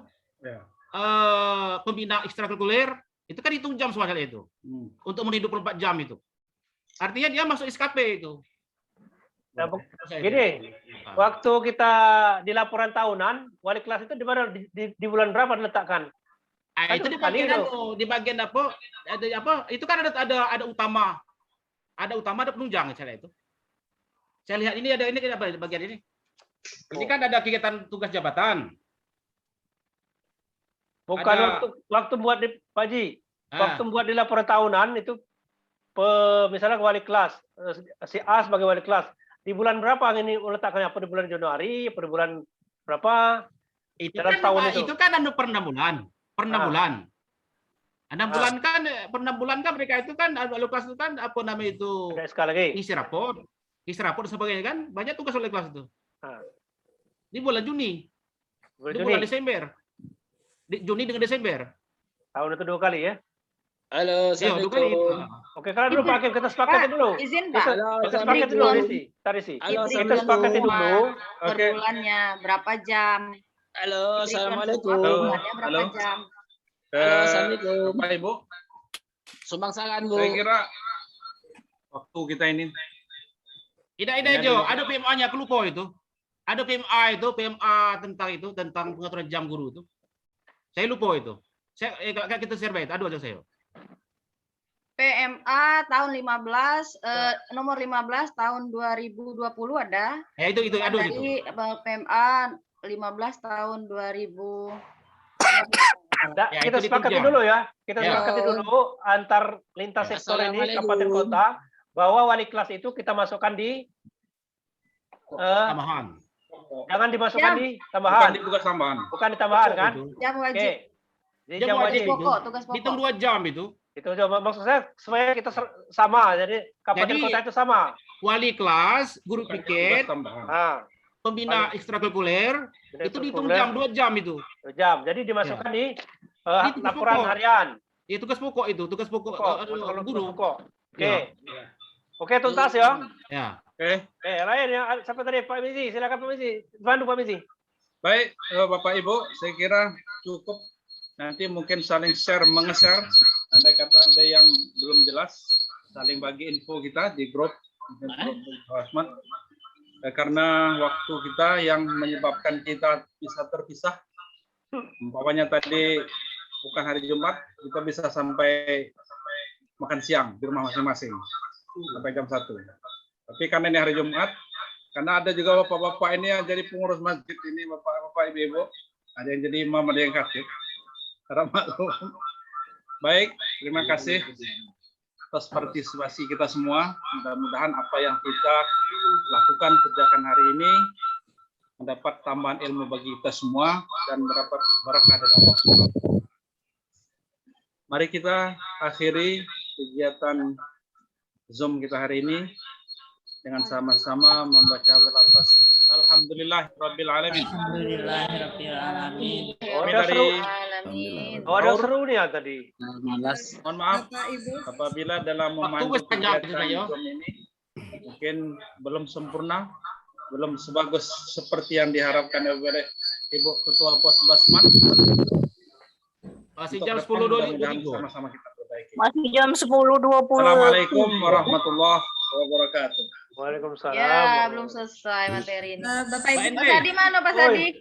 Pembina ekstrakurikuler itu kan hitung jam soalnya itu. Untuk menghidupkan 24 jam itu. Artinya dia masuk SKP itu. Nah, gini, waktu kita di laporan tahunan, wali kelas itu di mana di bulan berapa diletakkan? Itu di bagian apa? Itu kan ada utama. Ada utama, ada penunjang saya itu. Saya lihat ini ada apa di bagian ini? Ini kan ada kegiatan tugas jabatan. Bukan waktu buat di Pak Haji. Waktu buat di laporan tahunan itu misalnya wali kelas, si A sebagai wali kelas. Di bulan berapa ini letakkannya? Apa di bulan Januari? Apa di bulan berapa? Itu kan tahun itu kan per 6 bulan. Per 6 bulan. 6 bulan kan per 6 bulan kan mereka itu kan wali kelas itu kan apa namanya itu? Sekali lagi. Isi raport dan sebagainya kan banyak tugas wali kelas itu. Di bulan Juni. Di bulan Desember. Di Juni dengan Desember. Tahun itu 2 kali ya? Halo, assalamualaikum. Oke, kalau dulu Pak, kita sepakati dulu. Izin Pak. Kita sepakati dulu, Tarisi. Kita sepakati dulu. Per bulannya berapa jam? Halo, assalamualaikum. Berapa jam? Halo, assalamualaikum. Bapak Ibu. Sumangsaran Bu. Saya kira waktu kita ini. Ida Jo, ada PMA-nya kelupo itu. Ada PMA itu, tentang pengaturan jam guru itu. Saya lupa itu. Kita survei itu, aduh aja saya. PMA tahun 15 nomor 15 tahun 2020 ada. Ya itu aduh itu. PMA 15 tahun 2000. Ya, kita sepakati dulu ya. Kita sepakati dulu antar lintas sektor ini kabupaten kota bahwa wali kelas itu kita masukkan di tambahan. Jangan dimasukkan di tambahan. Bukan di tugas tambahan. Bukan di tambahan kan? Jam wajib. Jadi Dia jam mau wajib aja Pokok, tugas hitung pokok. 2 jam itu. itu coba maksud saya supaya kita sama. Jadi kabupaten Jadi, kota itu sama. Wali kelas, guru Bukan piket, tugas tambahan. Nah, pembina ekstrakurikuler, itu dihitung jam 2 jam itu. 2 jam. Jadi dimasukkan di Ini tugas laporan pokok. harian. Ya tugas pokok itu, tugas pokok Kalau guru. pokok. Oke. Ya. Oke, tuntas ya. Ya. Oke. Lain yang siapa tadi Pak Misi? Silakan Pak Misi. Bantu Pak Misi. Baik, Bapak Ibu, saya kira cukup. Nanti mungkin saling share, menge-share. Andai kata ada yang belum jelas, saling bagi info kita di grup Wasmat. Karena waktu kita yang menyebabkan kita bisa terpisah. Umpamanya tadi bukan hari Jumat, kita bisa sampai makan siang di rumah masing-masing sampai jam 1. Tapi karena ini hari Jumat, karena ada juga bapak-bapak ini yang jadi pengurus masjid ini, bapak-bapak, ibu-ibu, ada yang jadi imam, ada yang khatib. Karena maklum. Baik, terima kasih atas partisipasi kita semua. Mudah-mudahan apa yang kita lakukan, kerjakan hari ini mendapat tambahan ilmu bagi kita semua dan mendapat barakah dari Allah. Mari kita akhiri kegiatan Zoom kita hari ini dengan sama-sama membaca lafaz Alhamdulillahirabbil alamin. Alhamdulillahirabbil alamin. Ada seru nih ya tadi. Malas. Mohon maaf apabila dalam memandu kegiatan Zoom ini mungkin belum sempurna, belum sebagus seperti yang diharapkan oleh Ibu Ketua Pos Basmat. Masih jam 10.20. Sama-sama kita perbaiki. Masih jam 10.20. Assalamualaikum warahmatullahi wabarakatuh. Waalaikumsalam. Ya, belum selesai materi ini. Bapak Ibu, Pak Sadi mana Pak Sadi?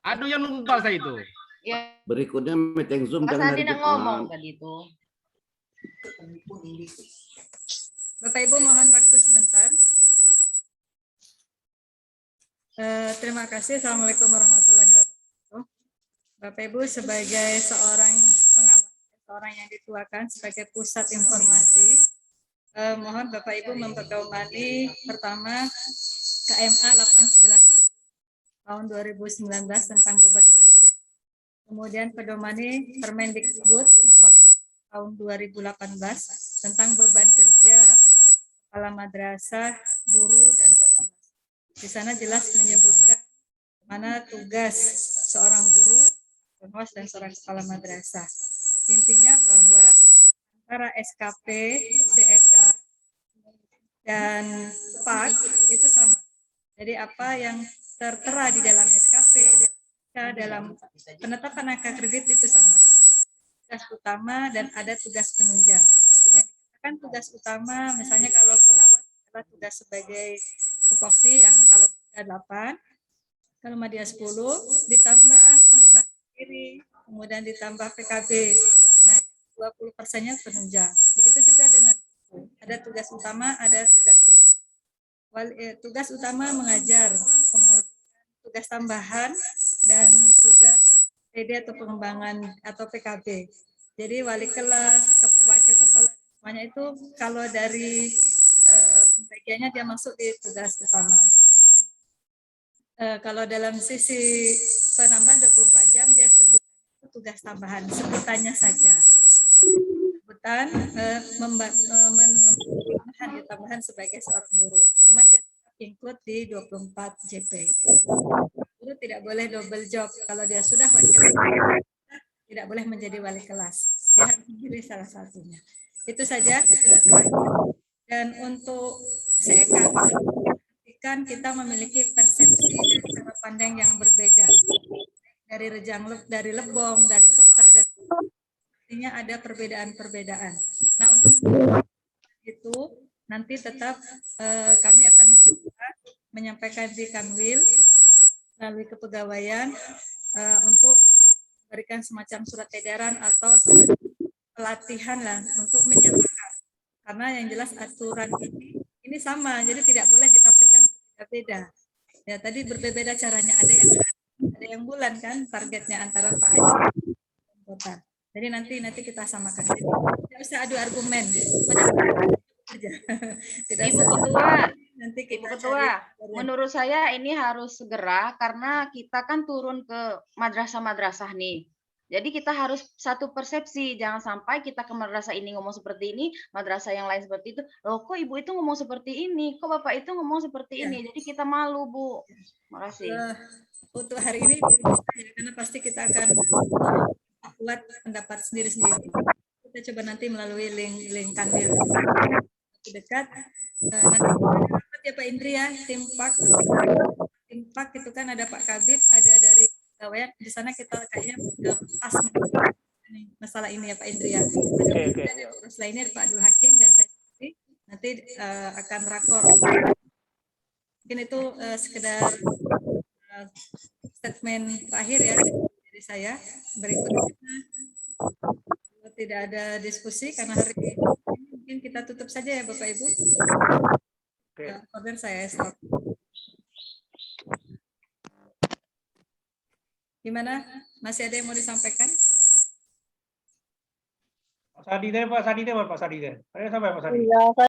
Aduh yang nuntas saya itu. Ya, Berikutnya meeting Zoom Pak jangan Sadi hari nak depan. ngomong tadi itu. Bapak Ibu mohon waktu sebentar. Terima kasih. Assalamualaikum warahmatullahi wabarakatuh. Bapak Ibu sebagai seorang pengawas, seorang yang dituakan sebagai pusat informasi, mohon Bapak Ibu memperdomani pertama KMA 890 tahun 2019 tentang beban kerja. Kemudian pedomani Permendikbud nomor 5 tahun 2018 tentang beban kerja kepala madrasah, guru dan pengawas. Di sana jelas menyebutkan mana tugas seorang guru, pengawas dan seorang kepala madrasah. Intinya bahwa antara SKP, CEK, dan PAK itu sama. Jadi apa yang tertera di dalam SKP, dalam penetapan angka kredit itu sama. Tugas utama dan ada tugas penunjang. Yang dikatakan tugas utama, misalnya kalau pengawas adalah tugas sebagai tupoksi yang kalau ada 8, kalau media 10, ditambah pengembangan diri, kemudian ditambah PKB. Nah, 20%-nya penunjang. Begitu juga dengan ada tugas utama, ada tugas penunjang. Tugas utama mengajar, kemudian tugas tambahan dan tugas PD atau pengembangan atau PKB. Jadi wali kelas, wakil kepala semuanya itu kalau dari pembagiannya dia masuk di tugas utama. Kalau dalam sisi penambahan 24 jam dia sebut tugas tambahan, sebutannya saja. Sebutan tambahan sebagai seorang guru. Cuma dia include di 24 JP. Guru tidak boleh double job. Kalau dia sudah wakil kelas, tidak boleh menjadi wali kelas. Dia harus memilih salah satunya. Itu saja. Dan untuk CEK, kan kita memiliki persepsi dan cara pandang yang berbeda. Dari Lebong, dari kota, dan artinya ada perbedaan-perbedaan. Nah, untuk itu nanti tetap kami akan mencoba menyampaikan di Kanwil melalui kepegawaian untuk memberikan semacam surat edaran atau semacam pelatihan lah untuk menyamakan. Karena yang jelas aturan ini sama, jadi tidak boleh ditafsirkan berbeda. Ya tadi berbeda caranya, ada yang bulan kan targetnya antara Pak Haji dan kota. Jadi nanti kita samakan. Jadi, tidak usah adu argumen. Tidak Ibu usah. Ketua, Nanti Ibu Ketua, menurut saya ini harus segera karena kita kan turun ke madrasah-madrasah nih. Jadi kita harus satu persepsi, jangan sampai kita ke madrasah ini ngomong seperti ini, madrasah yang lain seperti itu. Loh kok ibu itu ngomong seperti ini, kok bapak itu ngomong seperti ini. Jadi kita malu, Bu. Makasih. Untuk hari ini belum bisa ya, karena pasti kita akan buat pendapat sendiri-sendiri. Kita coba nanti melalui link Kanwil dekat. Nanti dapat ya Pak Indri ya, tim PAK itu kan ada Pak Kabit, ada dari pegawai di sana, kita kayaknya pas masalah ini ya Pak Indri ya. Setelah ini ada Pak Abdul Hakim dan saya nanti akan rakor. Mungkin itu sekedar statement terakhir ya dari saya. Berikutnya tidak ada diskusi karena hari ini mungkin kita tutup saja ya Bapak Ibu. Order saya stop. Gimana? Masih ada yang mau disampaikan? Pak Sadi deh. Ada sampai Pak Sadi. Iya,